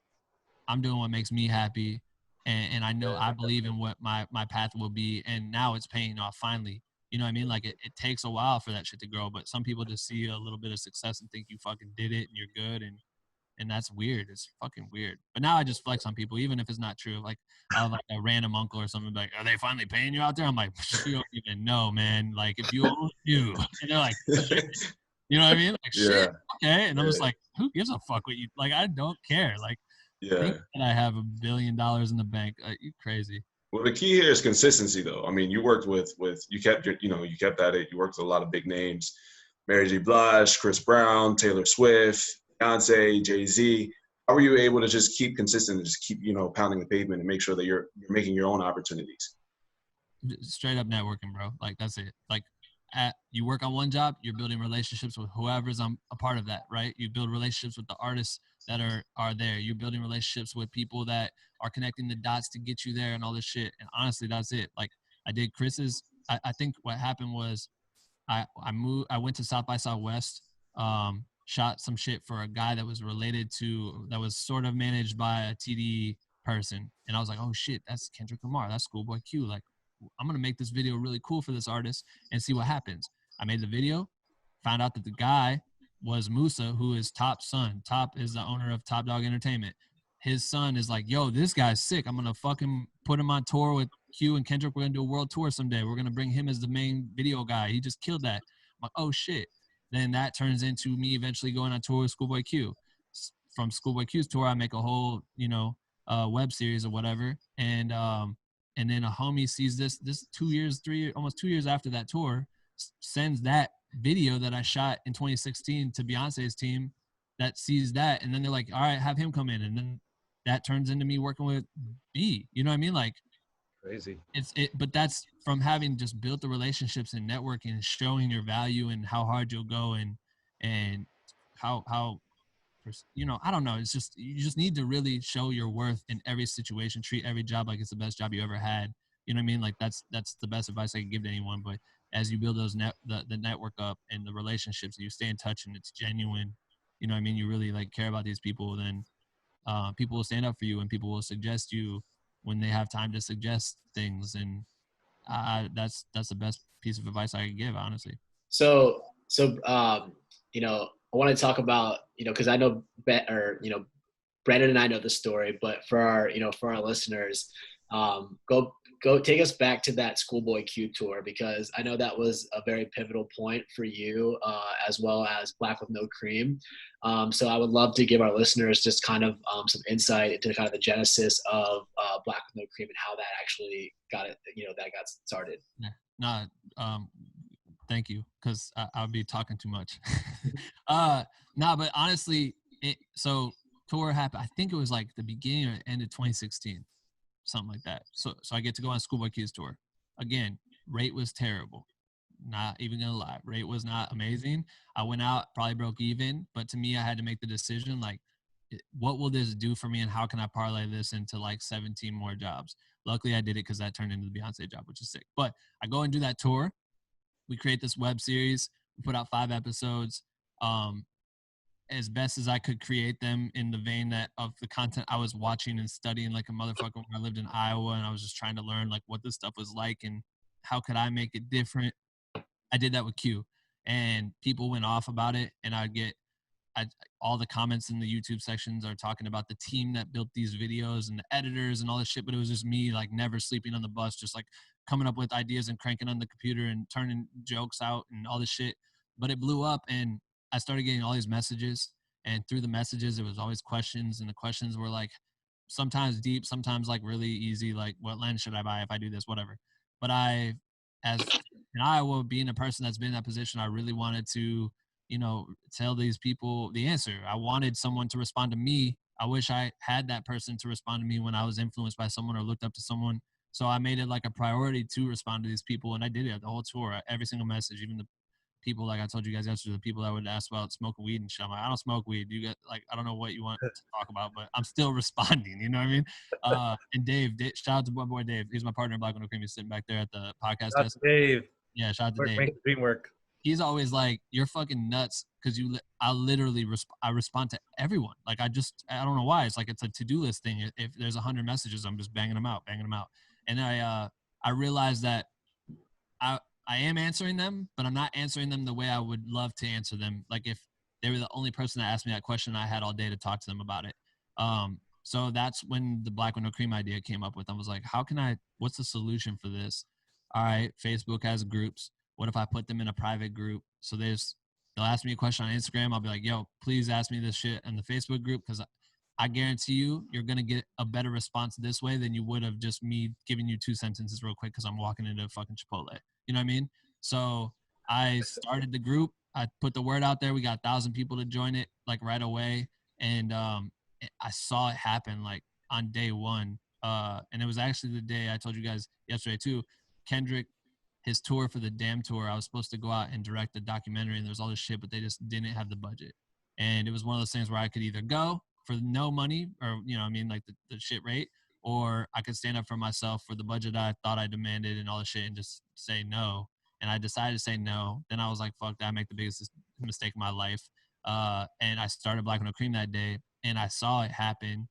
I'm doing what makes me happy, and I know I believe in what my path will be, and now it's paying off finally. You know what I mean? Like, it takes a while for that shit to grow, but some people just see a little bit of success and think you fucking did it and you're good, and that's weird. It's fucking weird. But now I just flex on people, even if it's not true. Like, I have like a random uncle or something like, are they finally paying you out there? I'm like, you don't even know, man. Like, if you only knew. And they're like, shit. You know what I mean? Like, shit, okay. And I'm just like, who gives a fuck what you, like, I don't care. Like, think that I have $1 billion in the bank. You crazy. Well, the key here is consistency, though. I mean, you worked with you kept at it. You worked with a lot of big names: Mary J. Blige, Chris Brown, Taylor Swift, Beyonce, Jay-Z. How were you able to just keep consistent and just keep pounding the pavement and make sure that you're making your own opportunities? Straight up networking, bro. Like, that's it. Like, you work on one job, you're building relationships with whoever's a part of that, right? You build relationships with the artists that are there. You're building relationships with people that are connecting the dots to get you there and all this shit. And honestly, that's it. Like, I did Chris's. I think what happened was I went to South by Southwest, shot some shit for a guy that was sort of managed by a TD person. And I was like, oh shit, that's Kendrick Lamar. That's Schoolboy Q. Like, I'm going to make this video really cool for this artist and see what happens. I made the video, found out that the guy was Musa, who is Top's son. Top is the owner of Top Dog Entertainment. His son is like, yo, this guy's sick. I'm going to fucking put him on tour with Q and Kendrick. We're going to do a world tour someday. We're going to bring him as the main video guy. He just killed that. I'm like, oh shit. Then that turns into me eventually going on tour with Schoolboy Q. From Schoolboy Q's tour, I make a whole, web series or whatever. And then a homie sees this 2 years, almost 2 years after that tour, sends that video that I shot in 2016 to Beyonce's team that sees that. And then they're like, all right, have him come in. And then that turns into me working with B. You know what I mean? Like, crazy. But that's from having just built the relationships and networking and showing your value and how hard you'll go and how I don't know. It's just, you just need to really show your worth in every situation. Treat every job like it's the best job you ever had. You know what I mean? Like, that's the best advice I can give to anyone. But as you build those the network up and the relationships, and you stay in touch and it's genuine, you know what I mean? You really like care about these people, then people will stand up for you and people will suggest you when they have time to suggest things. And that's the best piece of advice I can give, honestly. So I want to talk about, because I know Brandon and I know the story, but for our listeners, go take us back to that Schoolboy Q tour, because I know that was a very pivotal point for you, as well as Black with No Cream. So I would love to give our listeners just kind of some insight into kind of the genesis of Black with No Cream and how that actually got started. Yeah. No, thank you, because I'll be talking too much. But honestly, so tour happened, I think it was like the beginning or end of 2016, something like that. So I get to go on Schoolboy Q's tour. Again, rate was terrible. Not even gonna lie, rate was not amazing. I went out, probably broke even, but to me, I had to make the decision, like, what will this do for me, and how can I parlay this into like 17 more jobs? Luckily, I did it because that turned into the Beyonce job, which is sick. But I go and do that tour. We create this web series. We put out 5 episodes. As best as I could create them in the vein that of the content I was watching and studying like a motherfucker when I lived in Iowa, and I was just trying to learn like what this stuff was like and how could I make it different. I did that with Q, and people went off about it, and all the comments in the YouTube sections are talking about the team that built these videos and the editors and all this shit, but it was just me like never sleeping on the bus, just like coming up with ideas and cranking on the computer and turning jokes out and all this shit. But it blew up, and I started getting all these messages, and through the messages, it was always questions, and the questions were like sometimes deep, sometimes like really easy, like what lens should I buy if I do this, whatever. But as in Iowa, being a person that's been in that position, I really wanted to, tell these people the answer. I wanted someone to respond to me. I wish I had that person to respond to me when I was influenced by someone or looked up to someone. So I made it like a priority to respond to these people, and I did it the whole tour, every single message, even the people, like I told you guys yesterday, the people that would ask about smoking weed and shit. I'm like, I don't smoke weed. You get like, I don't know what you want to talk about, but I'm still responding. You know what I mean? And Dave, shout out to my boy Dave. He's my partner in Black Window Cream. He's sitting back there at the podcast Shout out desk. to Dave. Yeah, shout out to Dave. Make the dream work. He's always like, you're fucking nuts, because I literally I respond to everyone. Like I don't know why. It's like it's a to-do list thing. If there's 100 messages, I'm just banging them out. And I realized that I am answering them, but I'm not answering them the way I would love to answer them. Like if they were the only person that asked me that question, I had all day to talk to them about it. So that's when the Black Window Cream idea came up with. I was like, what's the solution for this? All right, Facebook has groups. What if I put them in a private group? So they'll ask me a question on Instagram. I'll be like, yo, please ask me this shit in the Facebook group, because I guarantee you're going to get a better response this way than you would have just me giving you 2 sentences real quick because I'm walking into fucking Chipotle. You know what I mean? So I started the group. I put the word out there. We got 1,000 people to join it like right away. And I saw it happen like on day one. And it was actually the day I told you guys yesterday too. Kendrick, his tour for the Damn Tour, I was supposed to go out and direct the documentary, and there was all this shit, but they just didn't have the budget. And it was one of those things where I could either go for no money, or, like the shit rate, or I could stand up for myself for the budget I thought I demanded and all the shit and just say no. And I decided to say no. Then I was like, fuck that, I make the biggest mistake of my life. And I started Black Window Cream that day, and I saw it happen.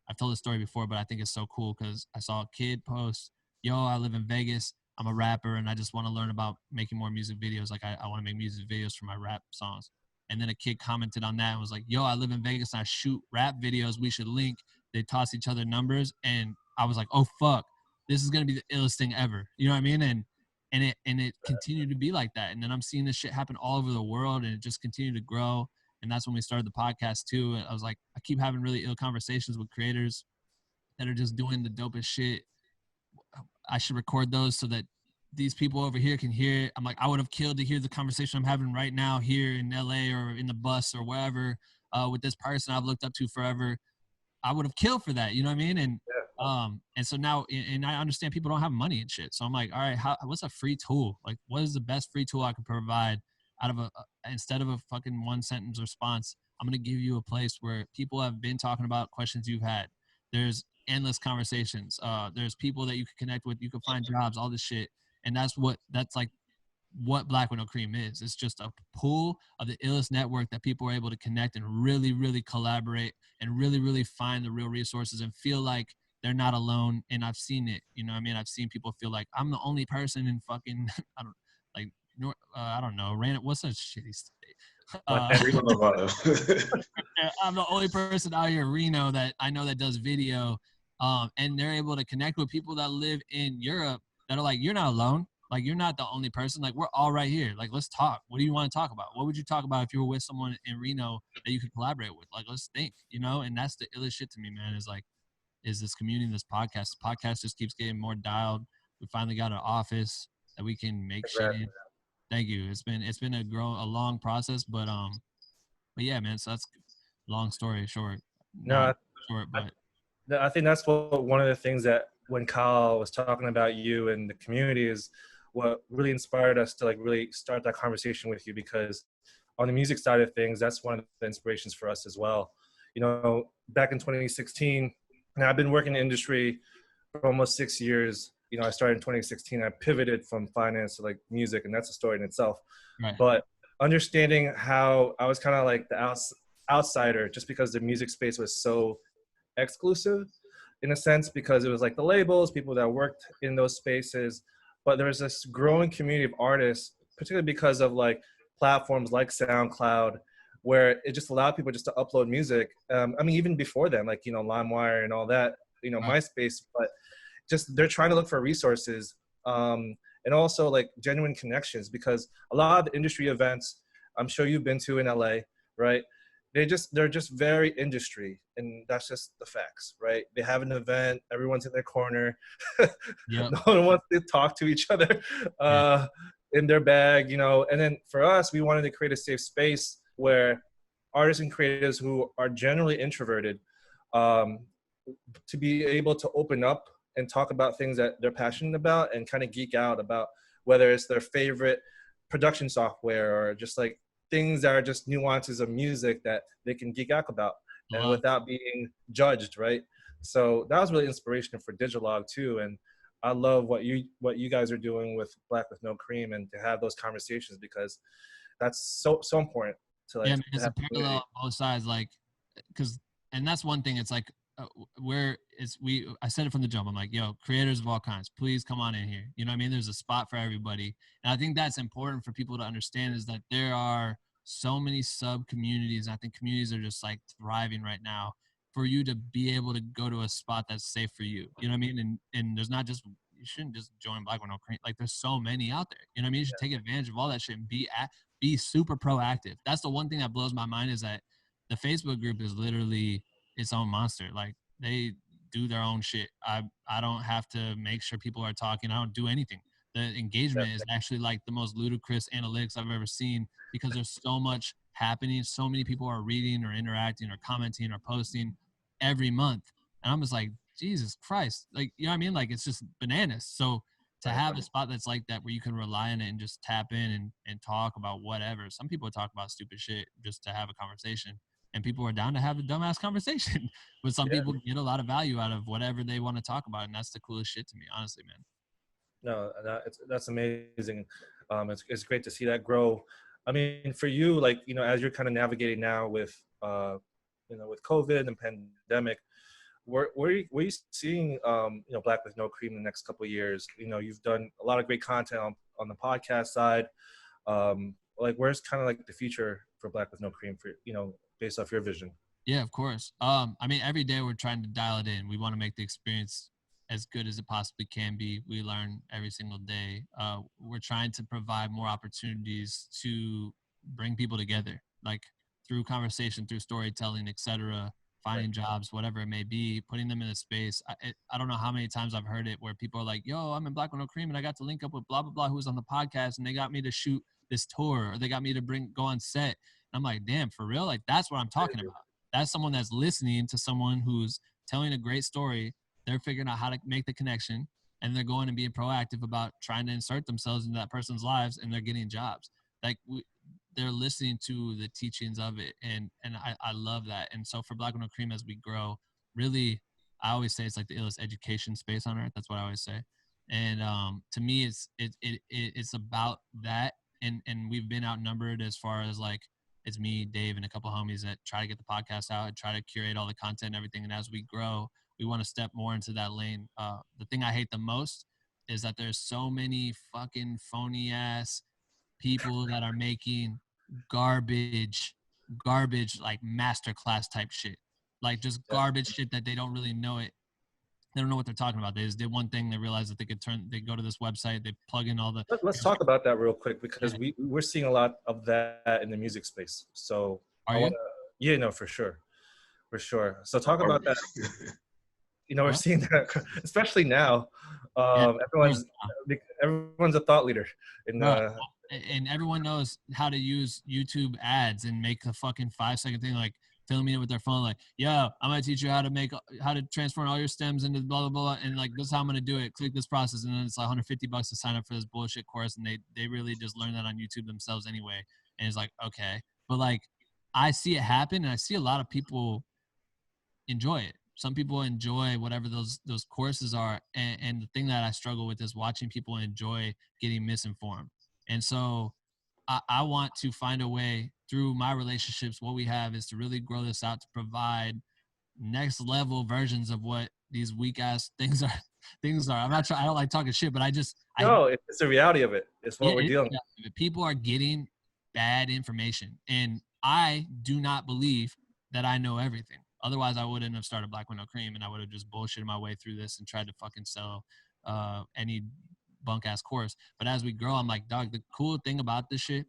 I've told this story before, but I think it's so cool because I saw a kid post, yo, I live in Vegas. I'm a rapper, and I just want to learn about making more music videos. Like I want to make music videos for my rap songs. And then a kid commented on that and was like, yo, I live in Vegas and I shoot rap videos. We should link. They toss each other numbers. And I was like, oh, fuck, this is going to be the illest thing ever. You know what I mean? And it continued to be like that. And then I'm seeing this shit happen all over the world, and it just continued to grow. And that's when we started the podcast too. And I was like, I keep having really ill conversations with creators that are just doing the dopest shit. I should record those so that these people over here can hear it. I'm like, I would have killed to hear the conversation I'm having right now here in LA or in the bus or wherever with this person I've looked up to forever. I would have killed for that. You know what I mean? And so now, and I understand people don't have money and shit. So I'm like, all right, what's a free tool? Like, what is the best free tool I can provide out of instead of a fucking 1 sentence response? I'm going to give you a place where people have been talking about questions you've had. There's endless conversations. There's people that you can connect with. You can find jobs, all this shit. And that's like what Black Window Cream is. It's just a pool of the illest network that people are able to connect and really, really collaborate and really, really find the real resources and feel like they're not alone. And I've seen it, you know what I mean? I've seen people feel like I'm the only person in fucking, I don't know, what's a shitty state? I'm the only person out here in Reno that I know that does video. And they're able to connect with people that live in Europe that are like, you're not alone. Like, you're not the only person. Like, we're all right here. Like, let's talk. What do you want to talk about? What would you talk about if you were with someone in Reno that you could collaborate with? Like, let's think, And that's the illest shit to me, man, is this community, this podcast. The podcast just keeps getting more dialed. We finally got an office that we can make shit in. Thank you. It's been a long process, but yeah, man. So that's long story short. No, short, but I think that's one of the things that when Kyle was talking about you and the community is what really inspired us to like really start that conversation with you, because on the music side of things, that's one of the inspirations for us as well. back in 2016, and I've been working in the industry for almost 6 years. I started in 2016. I pivoted from finance to like music, and that's a story in itself. Right. But understanding how I was kind of like the outsider, just because the music space was so exclusive in a sense, because it was like the labels, people that worked in those spaces. But there was this growing community of artists, particularly because of like platforms like SoundCloud, where it just allowed people just to upload music. Even before then, like, LimeWire and all that, MySpace, but just they're trying to look for resources, and also like genuine connections, because a lot of the industry events I'm sure you've been to in LA, right? They're just very industry, and that's just the facts, right? They have an event, everyone's in their corner. Yep. No one wants to talk to each other in their bag, And then for us, we wanted to create a safe space where artists and creatives who are generally introverted, to be able to open up and talk about things that they're passionate about and kind of geek out about, whether it's their favorite production software or just like things that are just nuances of music that they can geek out about and without being judged, right? So that was really inspirational for Digilogue too. And I love what you guys are doing with Black with No Cream, and to have those conversations, because that's so important to like. Yeah, man, it's a parallel on both sides, like, and that's one thing. It's like, I said it from the jump. I'm like, yo, creators of all kinds, please come on in here. You know what I mean? There's a spot for everybody. And I think that's important for people to understand, is that there are so many sub communities. I think communities are just like thriving right now for you to be able to go to a spot that's safe for you. You know what I mean? And there's not just, you shouldn't just join Black with No Cream. Like, there's so many out there. You know what I mean? You should take advantage of all that shit and be super proactive. That's the one thing that blows my mind, is that the Facebook group is literally its own monster. Like, they do their own shit. I don't have to make sure people are talking. I don't do anything. The engagement is actually like the most ludicrous analytics I've ever seen, because there's so much happening. So many people are reading or interacting or commenting or posting every month. And I'm just like, Jesus Christ. Like, you know what I mean? Like, it's just bananas. So to have a spot that's like that, where you can rely on it and just tap in and talk about whatever. Some people talk about stupid shit just to have a conversation, and people are down to have a dumbass conversation. But some people get a lot of value out of whatever they want to talk about, and that's the coolest shit to me, honestly, man. No, that's amazing. It's great to see that grow. I mean, for you, like, as you're kind of navigating now with, with COVID and pandemic, where are you seeing, Black with No Cream in the next couple of years? You've done a lot of great content on the podcast side. Like, where's kind of like the future for Black with No Cream, for, based off your vision? Yeah, of course. Every day we're trying to dial it in. We want to make the experience as good as it possibly can be. We learn every single day. We're trying to provide more opportunities to bring people together, like through conversation, through storytelling, etc., finding jobs, whatever it may be, putting them in a space. I don't know how many times I've heard it where people are like, yo, I'm in Black with No Cream, and I got to link up with blah, blah, blah, who was on the podcast, and they got me to shoot this tour, or they got me to go on set. And I'm like, damn, for real? Like, that's what I'm talking about. That's someone that's listening to someone who's telling a great story. They're figuring out how to make the connection, and they're going and being proactive about trying to insert themselves into that person's lives, and they're getting jobs. Like, they're listening to the teachings of it, and I love that. And so for Black with No Cream, as we grow, really, I always say it's like the illest education space on earth. That's what I always say. And to me, it's about that. And we've been outnumbered as far as like, it's me, Dave, and a couple homies that try to get the podcast out and try to curate all the content and everything. And as we grow, we want to step more into that lane. The thing I hate the most is that there's so many fucking phony ass people that are making garbage like masterclass type shit, like just garbage shit that they don't really know it. They don't know what they're talking about. They just did one thing. They realized that they go to this website, they plug in all the. Let's talk about that real quick, because we're seeing a lot of that in the music space. So yeah, no, for sure. So talk about that. We're seeing that, especially now. Everyone's a thought leader. And everyone knows how to use YouTube ads and make a fucking 5-second thing, like filming it with their phone, like, yo, I'm gonna teach you how to transform all your stems into blah blah blah, and like, this is how I'm gonna do it. Click this process, and then it's like $150 to sign up for this bullshit course, and they really just learn that on YouTube themselves anyway. And it's like, okay, but like, I see it happen, and I see a lot of people enjoy it. Some people enjoy whatever those courses are. And the thing that I struggle with is watching people enjoy getting misinformed. And so I want to find a way through my relationships. What we have is to really grow this out to provide next level versions of what these weak ass things are. I'm not trying. I don't like talking shit, but No, it's the reality of it. It's what yeah, we're dealing with. people are getting bad information, and I do not believe that I know everything. Otherwise, I wouldn't have started Black Window Cream, and I would have just bullshitted my way through this and tried to fucking sell any bunk ass course. But as we grow, I'm like, dog, the cool thing about this shit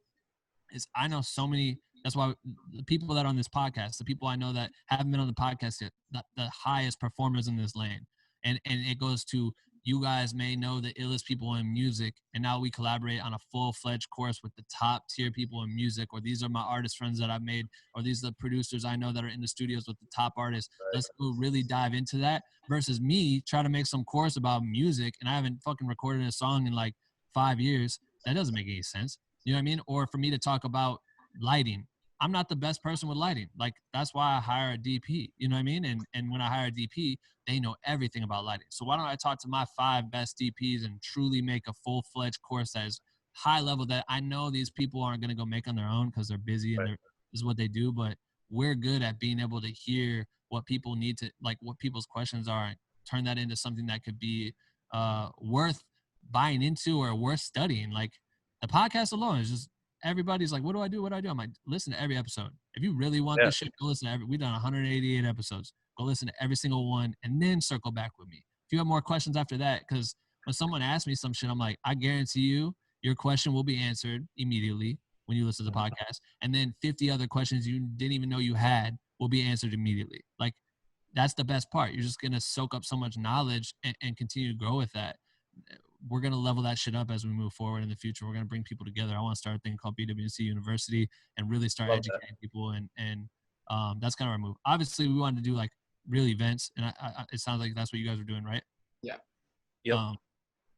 is I know so many. That's why the people that are on this podcast, the people I know that haven't been on the podcast yet, the highest performers in this lane. And it goes to, you guys may know the illest people in music, and now we collaborate on a full-fledged course with the top tier people in music, or these are my artist friends that I've made, or these are the producers I know that are in the studios with the top artists. Right. Let's go really dive into that versus me trying to make some course about music and I haven't fucking recorded a song in like 5 years. That doesn't make any sense. You know what I mean? Or for me to talk about lighting. I'm not the best person with lighting. Like, that's why I hire a DP. You know what I mean? And when I hire a DP, they know everything about lighting. So why don't I talk to my 5 best DPs and truly make a full-fledged course that is high level, that I know these people aren't going to go make on their own because they're busy and this is what they do. But we're good at being able to hear what people need to, like, what people's questions are, and turn that into something that could be worth buying into or worth studying. Like, the podcast alone is just, everybody's like, what do I do? I'm like, listen to every episode. If you really want this shit, go listen to we've done 188 episodes. Go listen to every single one and then circle back with me. If you have more questions after that, because when someone asks me some shit, I'm like, I guarantee you your question will be answered immediately when you listen to the podcast. And then 50 other questions you didn't even know you had will be answered immediately. Like, that's the best part. You're just going to soak up so much knowledge and continue to grow with that. We're going to level that shit up as we move forward in the future. We're going to bring people together. I want to start a thing called BWC University and really start educating people. And that's kind of our move. Obviously, we wanted to do like real events. And it sounds like that's what you guys are doing, right? Yeah. Yep.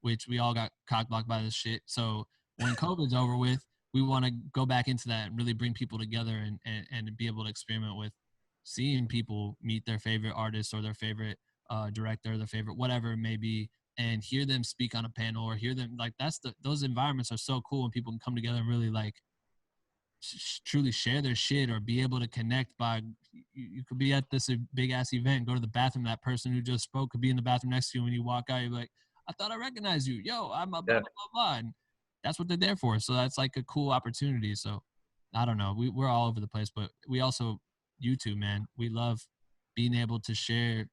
Which we all got cock blocked by this shit. So when COVID's over with, we want to go back into that and really bring people together and be able to experiment with seeing people meet their favorite artist or their favorite director, their favorite, whatever it may be, and hear them speak on a panel or hear them, like, those environments are so cool when people can come together and really like truly share their shit or be able to connect by, you could be at this big ass event, go to the bathroom, that person who just spoke could be in the bathroom next to you. When you walk out, you're like, I thought I recognized you. Yo, I'm a blah, blah, blah, blah. And that's what they're there for. So that's like a cool opportunity. So I don't know. We're all over the place, but we also, YouTube, man, we love being able to share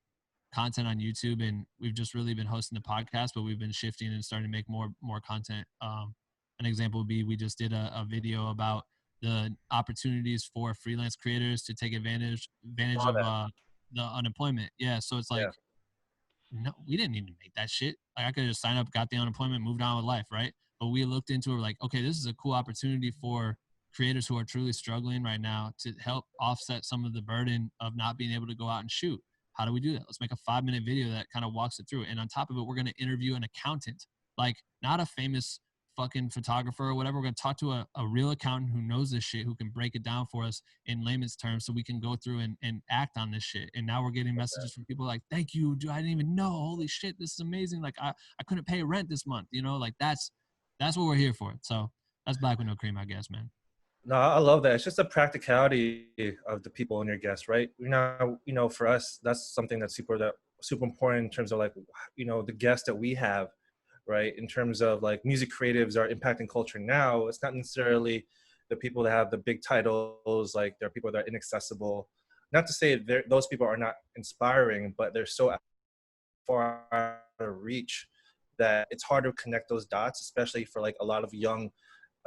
content on YouTube, and we've just really been hosting the podcast, but we've been shifting and starting to make more content. An example would be, we just did a video about the opportunities for freelance creators to take advantage of the unemployment. Yeah, so it's like, no, we didn't need to make that shit. Like, I could just sign up, got the unemployment, moved on with life, right? But we looked into it, like, okay, this is a cool opportunity for creators who are truly struggling right now to help offset some of the burden of not being able to go out and shoot. How do we do that? Let's make a 5-minute video that kind of walks it through. And on top of it, we're going to interview an accountant, like not a famous fucking photographer or whatever. We're going to talk to a real accountant who knows this shit, who can break it down for us in layman's terms so we can go through and act on this shit. And now we're getting messages from people like, thank you, dude, I didn't even know. Holy shit, this is amazing. Like, I couldn't pay rent this month, you know, like that's what we're here for. So that's Black Window Cream, I guess, man. No, I love that. It's just the practicality of the people and your guests, right? For us, that's something that's super important in terms of, like, the guests that we have, right? In terms of like music creatives are impacting culture now. It's not necessarily the people that have the big titles, like there are people that are inaccessible. Not to say those people are not inspiring, but they're so far out of reach that it's hard to connect those dots, especially for like a lot of young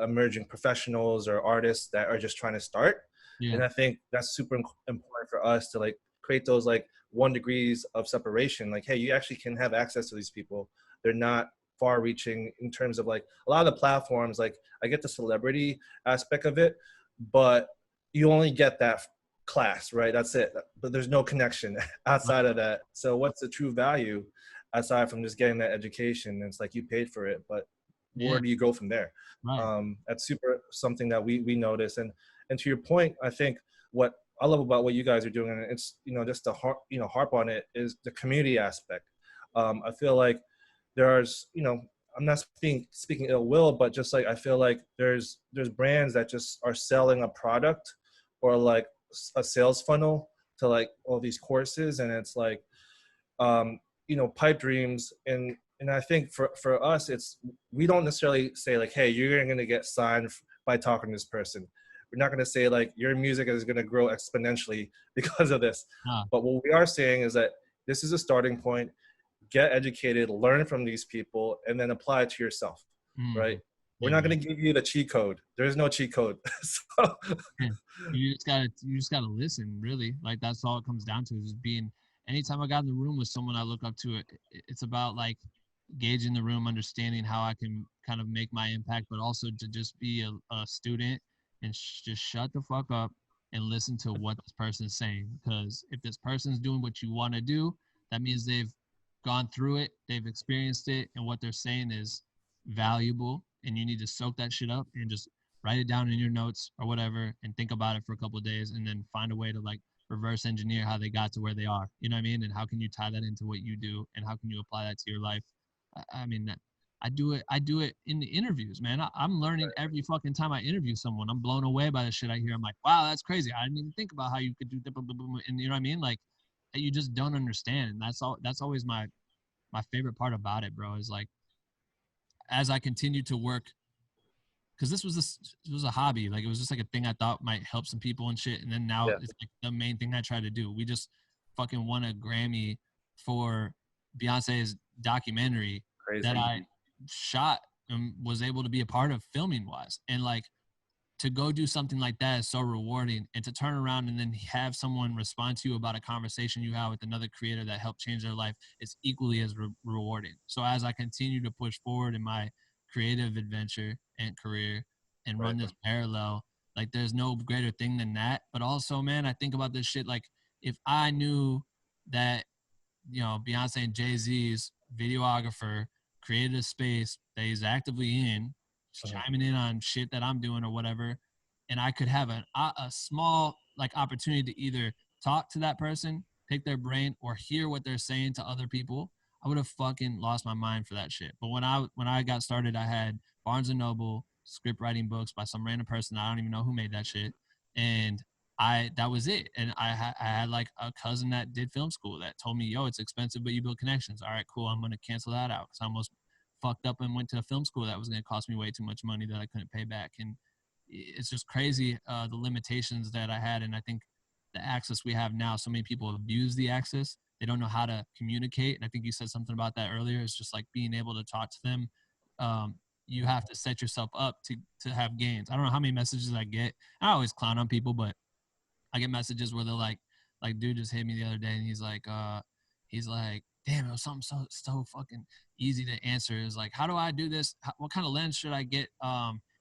emerging professionals or artists that are just trying to start. And I think that's super important for us to like create those like 1 degrees of separation. Like, hey, you actually can have access to these people. They're not far reaching in terms of like a lot of the platforms. Like, I get the celebrity aspect of it, but you only get that class, right? That's it. But there's no connection outside of that. So what's the true value aside from just getting that education? And it's like, you paid for it, but where do you go from there? Right. That's super something that we notice. And to your point, I think what I love about what you guys are doing, and it's, just to harp on it, is the community aspect. I feel like there's, I'm not speaking ill will, but just like I feel like there's brands that just are selling a product or like a sales funnel to like all these courses, and it's like, pipe dreams. And I think for us, we don't necessarily say like, hey, you're going to get signed by talking to this person. We're not going to say like your music is going to grow exponentially because of this. But what we are saying is that this is a starting point. Get educated, learn from these people, and then apply it to yourself, right? We're not going to give you the cheat code. There's no cheat code. So. You just gotta listen, really. Like, that's all it comes down to, is just being. Anytime I got in the room with someone I look up to, it's about like gauging the room, understanding how I can kind of make my impact, but also to just be a student and just shut the fuck up and listen to what this person's saying. Because if this person's doing what you want to do, that means they've gone through it, they've experienced it, and what they're saying is valuable, and you need to soak that shit up and just write it down in your notes or whatever and think about it for a couple of days, and then find a way to like reverse engineer how they got to where they are. You know what I mean? And how can you tie that into what you do, and how can you apply that to your life? I mean, I do it in the interviews, man. I'm learning every fucking time I interview someone. I'm blown away by the shit I hear. I'm like, wow, that's crazy. I didn't even think about how you could do that. And you know what I mean? Like, you just don't understand. And that's always my favorite part about it, bro, is like, as I continue to work, because this was a hobby. Like, it was just like a thing I thought might help some people and shit. And then now it's like the main thing I try to do. We just fucking won a Grammy for Beyonce's documentary that I shot and was able to be a part of filming wise. And like, to go do something like that is so rewarding, and to turn around and then have someone respond to you about a conversation you had with another creator that helped change their life is equally as rewarding. So as I continue to push forward in my creative adventure and career and run this parallel, like, there's no greater thing than that. But also, man, I think about this shit, like, if I knew that, Beyonce and Jay-Z's videographer created a space that he's actively in, chiming in on shit that I'm doing or whatever, and I could have a small like opportunity to either talk to that person, pick their brain, or hear what they're saying to other people, I would have fucking lost my mind for that shit. But when I got started, I had Barnes and Noble script writing books by some random person. I don't even know who made that shit, and that was it. And I had like a cousin that did film school that told me, yo, it's expensive, but you build connections. All right, cool. I'm gonna cancel that out, because I almost fucked up and went to a film school that was going to cost me way too much money that I couldn't pay back. And it's just crazy, the limitations that I had. And I think the access we have now, so many people abuse the access. They don't know how to communicate. And I think you said something about that earlier. It's just like being able to talk to them. You have to set yourself up to have gains. I don't know how many messages I get. I always clown on people, but I get messages where they're like dude just hit me the other day, and he's like, damn, it was something so fucking easy to answer. Is like, how do I do this? What kind of lens should I get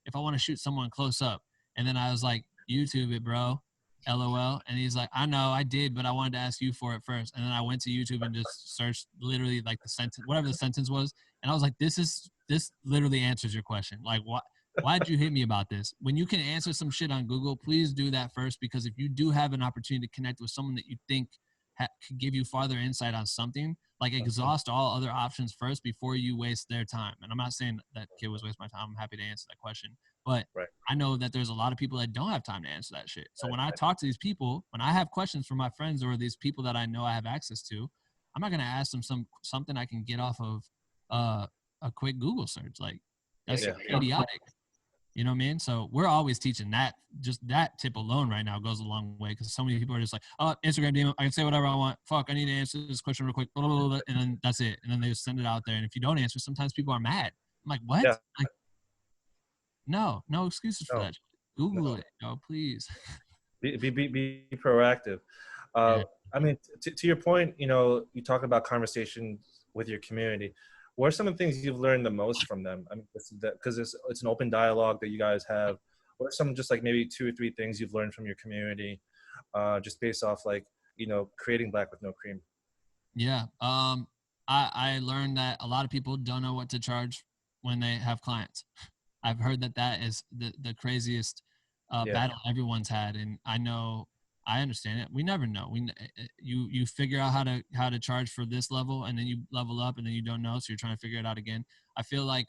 if I want to shoot someone close up? And then I was like, YouTube it, bro. LOL. And he's like, I know I did, but I wanted to ask you for it first. And then I went to YouTube and just searched literally like the sentence, whatever the sentence was. And I was like, this literally answers your question. Like, why'd you hit me about this? When you can answer some shit on Google, please do that first, because if you do have an opportunity to connect with someone that you think could give you farther insight on something, like, exhaust all other options first before you waste their time. And I'm not saying that kid was wasting my time. I'm happy to answer that question. But I know that there's a lot of people that don't have time to answer that shit. So when I talk to these people, when I have questions for my friends or these people that I know I have access to, I'm not going to ask them something I can get off of a quick Google search. Like, that's idiotic. You know what I mean? So we're always teaching that. Just that tip alone right now goes a long way, because so many people are just like, oh, Instagram DM, I can say whatever I want. Fuck, I need to answer this question real quick. Blah, blah, blah, blah, and then that's it. And then they just send it out there. And if you don't answer, sometimes people are mad. I'm like, what? Yeah. Like, no excuses for that. Google it, please. Be proactive. I mean, to your point, you talk about conversations with your community. What are some of the things you've learned the most from them? I mean, because it's an open dialogue that you guys have. What are some just like maybe 2 or 3 things you've learned from your community, just based off like, creating Black with No Cream? Yeah. I learned that a lot of people don't know what to charge when they have clients. I've heard that is the craziest battle everyone's had. And I know I understand it. We never know. You figure out how to charge for this level, and then you level up, and then you don't know, so you're trying to figure it out again. I feel like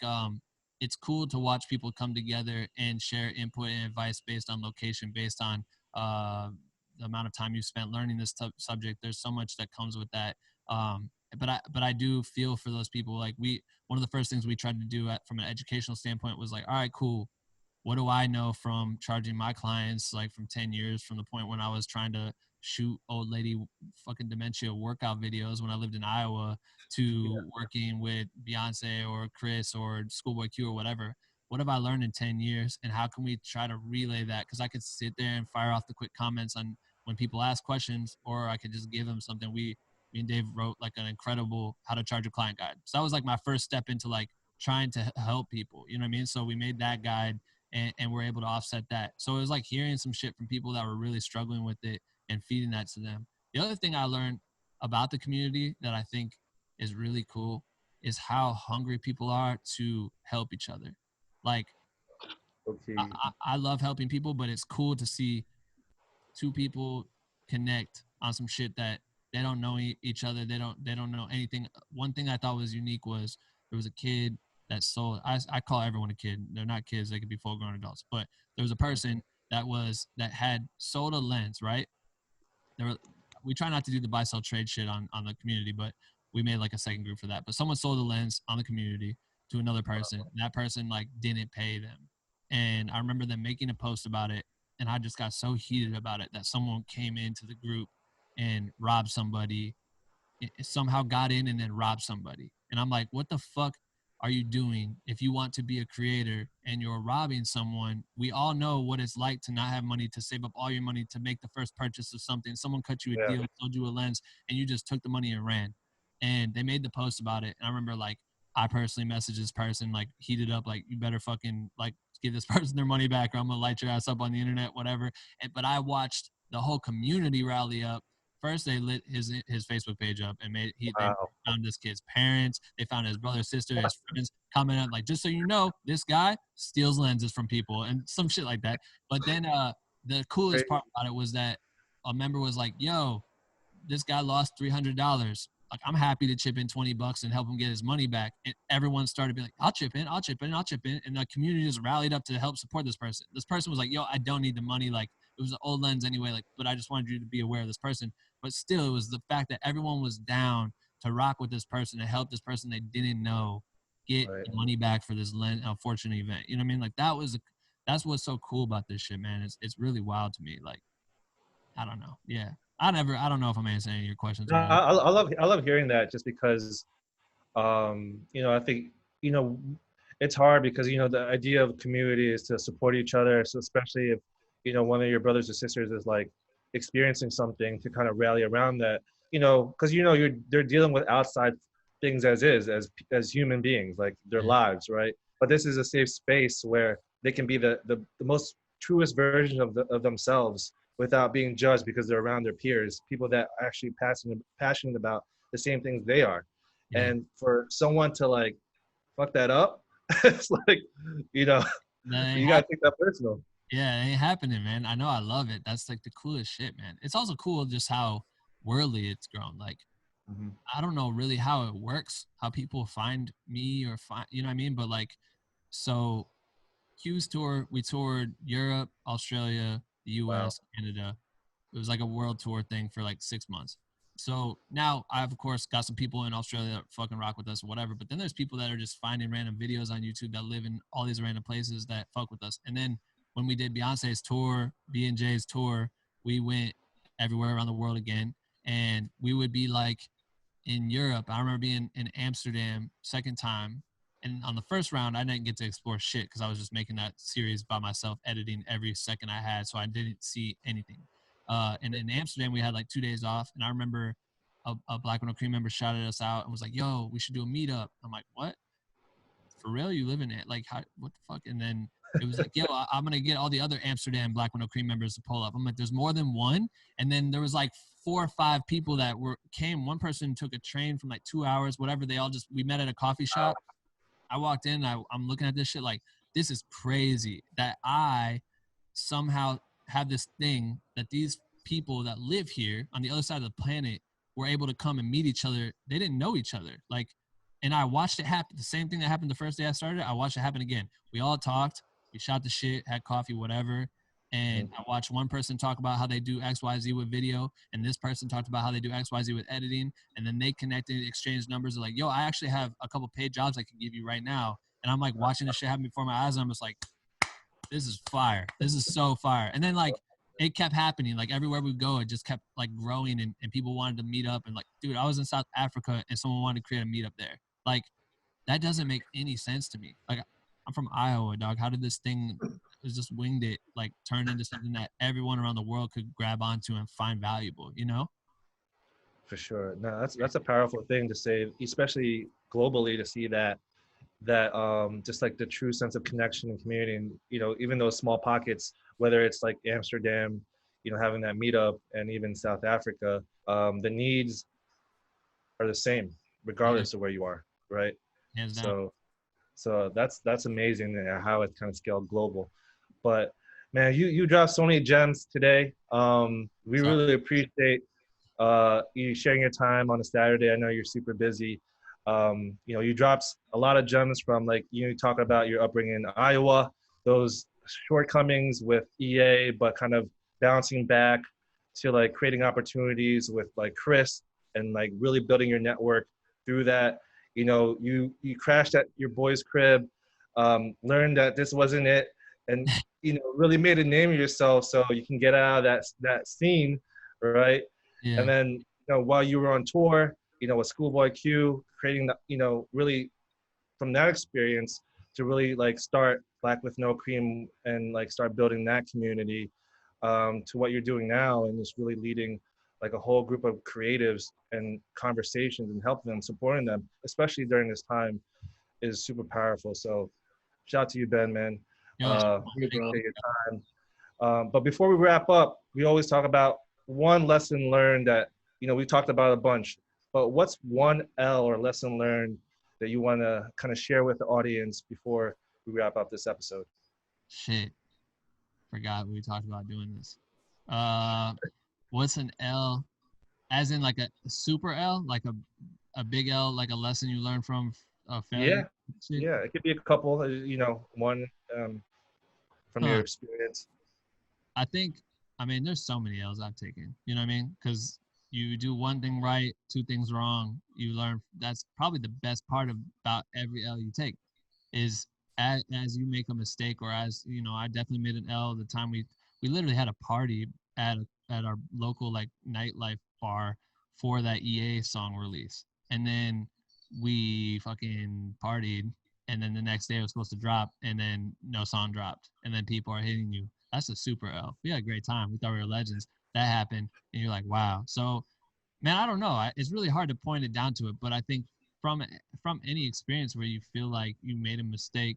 it's cool to watch people come together and share input and advice based on location, based on the amount of time you spent learning this subject. There's so much that comes with that. But I do feel for those people. Like one of the first things we tried to do from an educational standpoint was like, all right, cool. What do I know from charging my clients, like from 10 years from the point when I was trying to shoot old lady fucking dementia workout videos when I lived in Iowa to working with Beyonce or Chris or Schoolboy Q or whatever. What have I learned in 10 years, and how can we try to relay that? Because I could sit there and fire off the quick comments on when people ask questions, or I could just give them something. Me and Dave wrote like an incredible how to charge a client guide. So that was like my first step into like trying to help people, you know what I mean? So we made that guide, and we're able to offset that. So it was like hearing some shit from people that were really struggling with it and feeding that to them. The other thing I learned about the community that I think is really cool is how hungry people are to help each other. Like, Okay. I love helping people, but it's cool to see two people connect on some shit that they don't know each other. They don't know anything. One thing I thought was unique was there was a kid that sold. I call everyone a kid. They're not kids. They could be full grown adults. But there was a person that had sold a lens. Right. We try not to do the buy sell trade shit on the community, but we made like a second group for that. But someone sold a lens on the community to another person. And that person like didn't pay them. And I remember them making a post about it, and I just got so heated about it that someone came into the group and robbed somebody, somehow got in and then robbed somebody. And I'm like, what the fuck are you doing if you want to be a creator and you're robbing someone? We all know what it's like to not have money, to save up all your money to make the first purchase of something. Someone cut you a deal, sold you a lens, and you just took the money and ran. And they made the post about it. And I remember like I personally messaged this person, like heated up, like you better fucking like give this person their money back or I'm gonna light your ass up on the internet, whatever. But I watched the whole community rally up. First, they lit his Facebook page up and they found this kid's parents. They found his brother, sister, his friends, commented like, just so you know, this guy steals lenses from people and some shit like that. But then the coolest part about it was that a member was like, yo, this guy lost $300. Like, I'm happy to chip in $20 and help him get his money back. And everyone started being like, I'll chip in. And the community just rallied up to help support this person. This person was like, yo, I don't need the money. Like, it was an old lens anyway. Like, but I just wanted you to be aware of this person. But still, it was the fact that everyone was down to rock with this person, to help this person they didn't know get the money back for this unfortunate event. You know what I mean? Like, that's what's so cool about this shit, man. It's really wild to me. Like, I don't know. Yeah. I don't know if I'm answering any of your questions. No, I love hearing that, just because, I think, it's hard because, the idea of community is to support each other. So especially if, one of your brothers or sisters is like experiencing something, to kind of rally around that, because, they're dealing with outside things as human beings, like their lives, right? But this is a safe space where they can be the most truest version of themselves, without being judged because they're around their peers, people that are actually passionate about the same things they are. Yeah. And for someone to like fuck that up, it's like, you gotta take that personal. Yeah, it ain't happening, man. I know, I love it. That's like the coolest shit, man. It's also cool just how worldly it's grown. Like, I don't know really how it works, how people find me or find, you know what I mean? But like, so Q's tour, we toured Europe, Australia, the US, Canada. It was like a world tour thing for like 6 months. So now I've, of course, got some people in Australia that fucking rock with us or whatever. But then there's people that are just finding random videos on YouTube that live in all these random places that fuck with us. And then when we did Beyonce's tour, B&J's tour, we went everywhere around the world again. And we would be like in Europe. I remember being in Amsterdam second time. And on the first round, I didn't get to explore shit because I was just making that series by myself, editing every second I had. So I didn't see anything. And in Amsterdam, we had like 2 days off. And I remember a Black Widow Cream member shouted us out and was like, yo, we should do a meetup. I'm like, what? For real? You live in it? Like, how, what the fuck? And then it was like, yo, I'm going to get all the other Amsterdam Black Widow Cream members to pull up. I'm like, there's more than one? And then there was like 4 or 5 people that came. One person took a train from like 2 hours, whatever. We met at a coffee shop. I walked in, I'm looking at this shit like, this is crazy that I somehow have this thing that these people that live here on the other side of the planet were able to come and meet each other. They didn't know each other. Like, and I watched it happen. The same thing that happened the first day I started, I watched it happen again. We all talked, we shot the shit, had coffee, whatever. And I watched one person talk about how they do XYZ with video, and this person talked about how they do XYZ with editing, and then they connected, exchanged numbers. They're like, yo, I actually have a couple paid jobs I can give you right now. And I'm like watching this shit happen before my eyes, and I'm just like, this is fire. This is so fire. And then like it kept happening. Like everywhere we go, it just kept like growing, and people wanted to meet up. And like, dude, I was in South Africa and someone wanted to create a meetup there. Like, that doesn't make any sense to me. Like, I'm from Iowa, dog. How did this thing just winged it, like turn into something that everyone around the world could grab onto and find valuable, you know? For sure. No, that's a powerful thing to say, especially globally, to see that just like the true sense of connection and community, and even those small pockets, whether it's like Amsterdam, having that meetup, and even South Africa, the needs are the same regardless of where you are, right? Hands down. So that's amazing how it's kind of scaled global. But man, you dropped so many gems today. We really appreciate you sharing your time on a Saturday. I know you're super busy. You dropped a lot of gems from, like, you talk about your upbringing in Iowa, those shortcomings with EA, but kind of bouncing back to like creating opportunities with like Chris, and like really building your network through that. You crashed at your boy's crib, learned that this wasn't it, and really made a name of yourself so you can get out of that scene, right? Yeah. And then while you were on tour, with Schoolboy Q, creating the, really from that experience to really like start Black with No Cream and like start building that community, to what you're doing now, and just really leading like a whole group of creatives and conversations and helping them, supporting them, especially during this time, is super powerful. So shout out to you, Ben, man. Appreciate your time. But before we wrap up, we always talk about one lesson learned that, we talked about a bunch, but what's one L or lesson learned that you want to kind of share with the audience before we wrap up this episode? Shit. Forgot we talked about doing this. What's an L? As in like a super L, like a big L, like a lesson you learn from a failure? Yeah, it could be a couple, one from your experience. I think, there's so many L's I've taken, you know what I mean? Because you do one thing right, two things wrong, you learn. That's probably the best part about every L you take, is as you make a mistake, or as, I definitely made an L the time we literally had a party at our local like nightlife bar for that EA song release. And then we fucking partied, and then the next day it was supposed to drop, and then no song dropped, and then people are hitting you. That's a super L. We had a great time. We thought we were legends. That happened, and you're like, wow. So, man, I don't know. It's really hard to point it down to it, but I think from any experience where you feel like you made a mistake,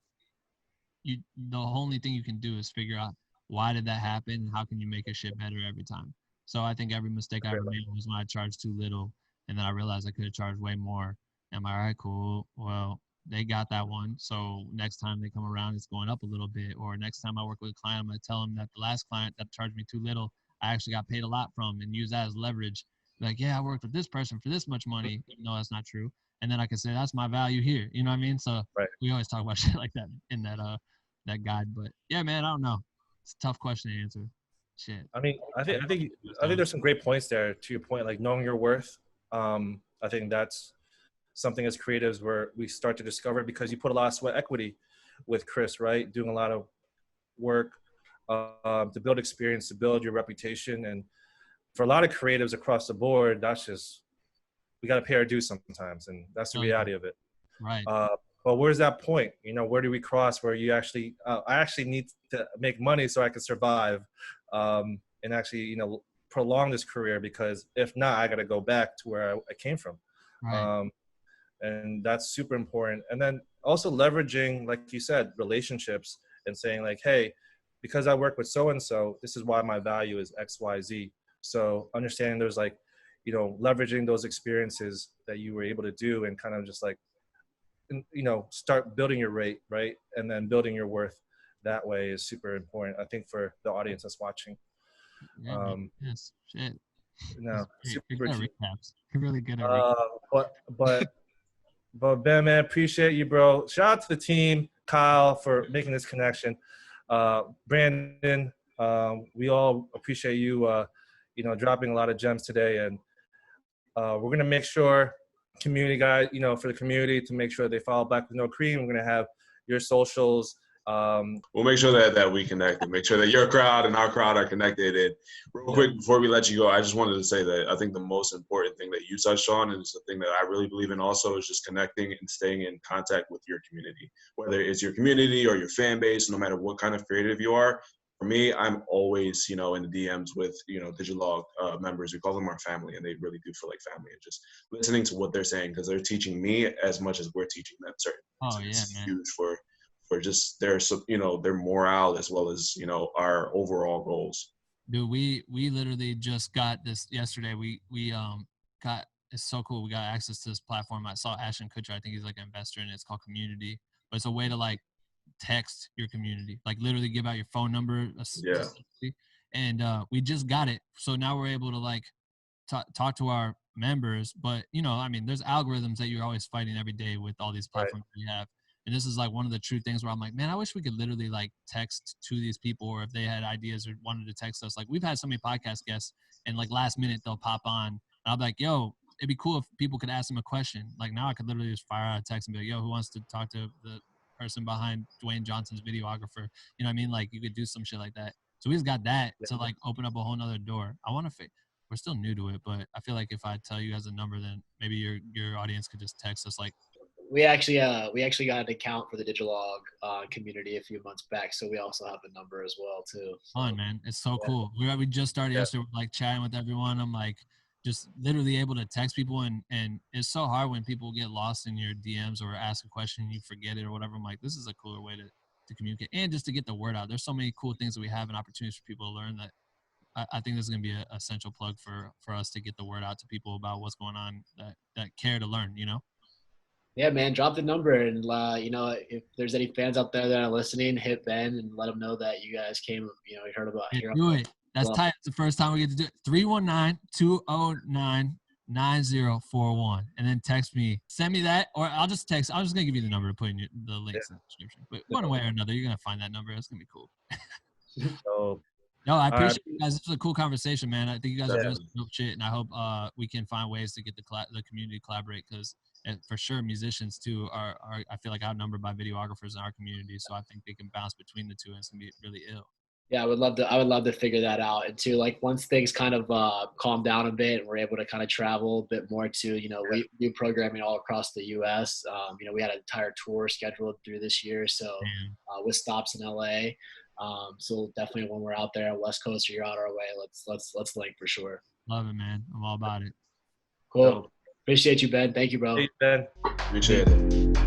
the only thing you can do is figure out, why did that happen, and how can you make a shit better every time. So I think every mistake I ever made was when I charged too little, and then I realized I could have charged way more. Am I right? Cool. Well, they got that one. So next time they come around, it's going up a little bit. Or next time I work with a client, I'm going to tell them that the last client that charged me too little, I actually got paid a lot from, and use that as leverage. Like, yeah, I worked with this person for this much money. No, that's not true. And then I can say, that's my value here. You know what I mean? So we always talk about shit like that in that guide. But yeah, man, I don't know. It's a tough question to answer. Shit. I think there's some great points there, to your point, like knowing your worth. I think that's something as creatives where we start to discover, because you put a lot of sweat equity with Chris, right? Doing a lot of work to build experience, to build your reputation. And for a lot of creatives across the board, that's just, we got to pay our dues sometimes. And that's the reality of it. Right. But where's that point? Where do we cross where you actually, I actually need to make money so I can survive, and actually, prolong this career, because if not, I got to go back to where I came from. Right. And that's super important. And then also leveraging, like you said, relationships, and saying like, hey, because I work with so-and-so, this is why my value is XYZ. So understanding there's like, leveraging those experiences that you were able to do, and kind of just like, start building your rate, right? And then building your worth that way is super important, I think, for the audience that's watching. Yeah, man. Yes. Shit. No, You're super good at chill. recaps. You're really good at recaps. But Ben, man, appreciate you, bro. Shout out to the team, Kyle, for making this connection. Brandon, we all appreciate you, dropping a lot of gems today, and we're gonna make sure community guys, for the community to make sure they follow Black with No Cream. We're gonna have your socials. We'll make sure that we connect and make sure that your crowd and our crowd are connected. And real quick, before we let you go, I just wanted to say that I think the most important thing that you touched on, and it's the thing that I really believe in also, is just connecting and staying in contact with your community, whether it's your community or your fan base, no matter what kind of creative you are. For me, I'm always, in the DMs with, Digilogue members. We call them our family, and they really do feel like family. And just listening to what they're saying, because they're teaching me as much as we're teaching them certain things. Oh, And yeah, it's man. huge for just their morale as well as our overall goals. Dude, we literally just got this yesterday. We got, it's so cool. We got access to this platform. I saw Ashton Kutcher. I think he's like an investor in it. It's called Community, but it's a way to like text your community, like literally give out your phone number. Yeah. And we just got it, so now we're able to like talk to our members. But there's algorithms that you're always fighting every day with all these platforms we have. And this is like one of the true things where I'm like, man, I wish we could literally like text to these people, or if they had ideas or wanted to text us. Like we've had so many podcast guests, and like last minute they'll pop on, and I'll be like, yo, it'd be cool if people could ask them a question. Like now I could literally just fire out a text and be like, yo, who wants to talk to the person behind Dwayne Johnson's videographer? You know what I mean? Like you could do some shit like that. So we just got that to like open up a whole nother door. We're still new to it, but I feel like if I tell you guys a number, then maybe your audience could just text us like, we actually got an account for the Digilogue community a few months back, so we also have a number as well too. fun, man. It's so cool. We just started yesterday, like chatting with everyone. I'm like just literally able to text people, and it's so hard when people get lost in your DMs or ask a question and you forget it or whatever. I'm like, this is a cooler way to communicate and just to get the word out. There's so many cool things that we have and opportunities for people to learn that I think this is going to be an essential plug for us to get the word out to people about what's going on that care to learn, Yeah, man, drop the number, and if there's any fans out there that are listening, hit Ben and let them know that you guys came, you heard about here. Do it. That's tight. It's the first time we get to do it. 319-209-9041. And then text me. Send me that, or I'll just text. I'm just going to give you the number to put in the links in the description. But one way or another, you're going to find that number. It's going to be cool. No, I appreciate you guys. This was a cool conversation, man. I think you guys are doing some dope shit, and I hope we can find ways to get the community to collaborate, because for sure musicians too are I feel like outnumbered by videographers in our community, so I think they can bounce between the two, and it's gonna be really ill. Yeah, I would love to figure that out. And too, like once things kind of calm down a bit and we're able to kind of travel a bit more too, we do programming all across the US. We had an entire tour scheduled through this year, so with stops in LA. So definitely when we're out there on West Coast or you're out our way, let's link for sure. Love it, man. I'm all about it. Cool. Appreciate you, Ben. Thank you, bro. Hey, Ben. Appreciate it.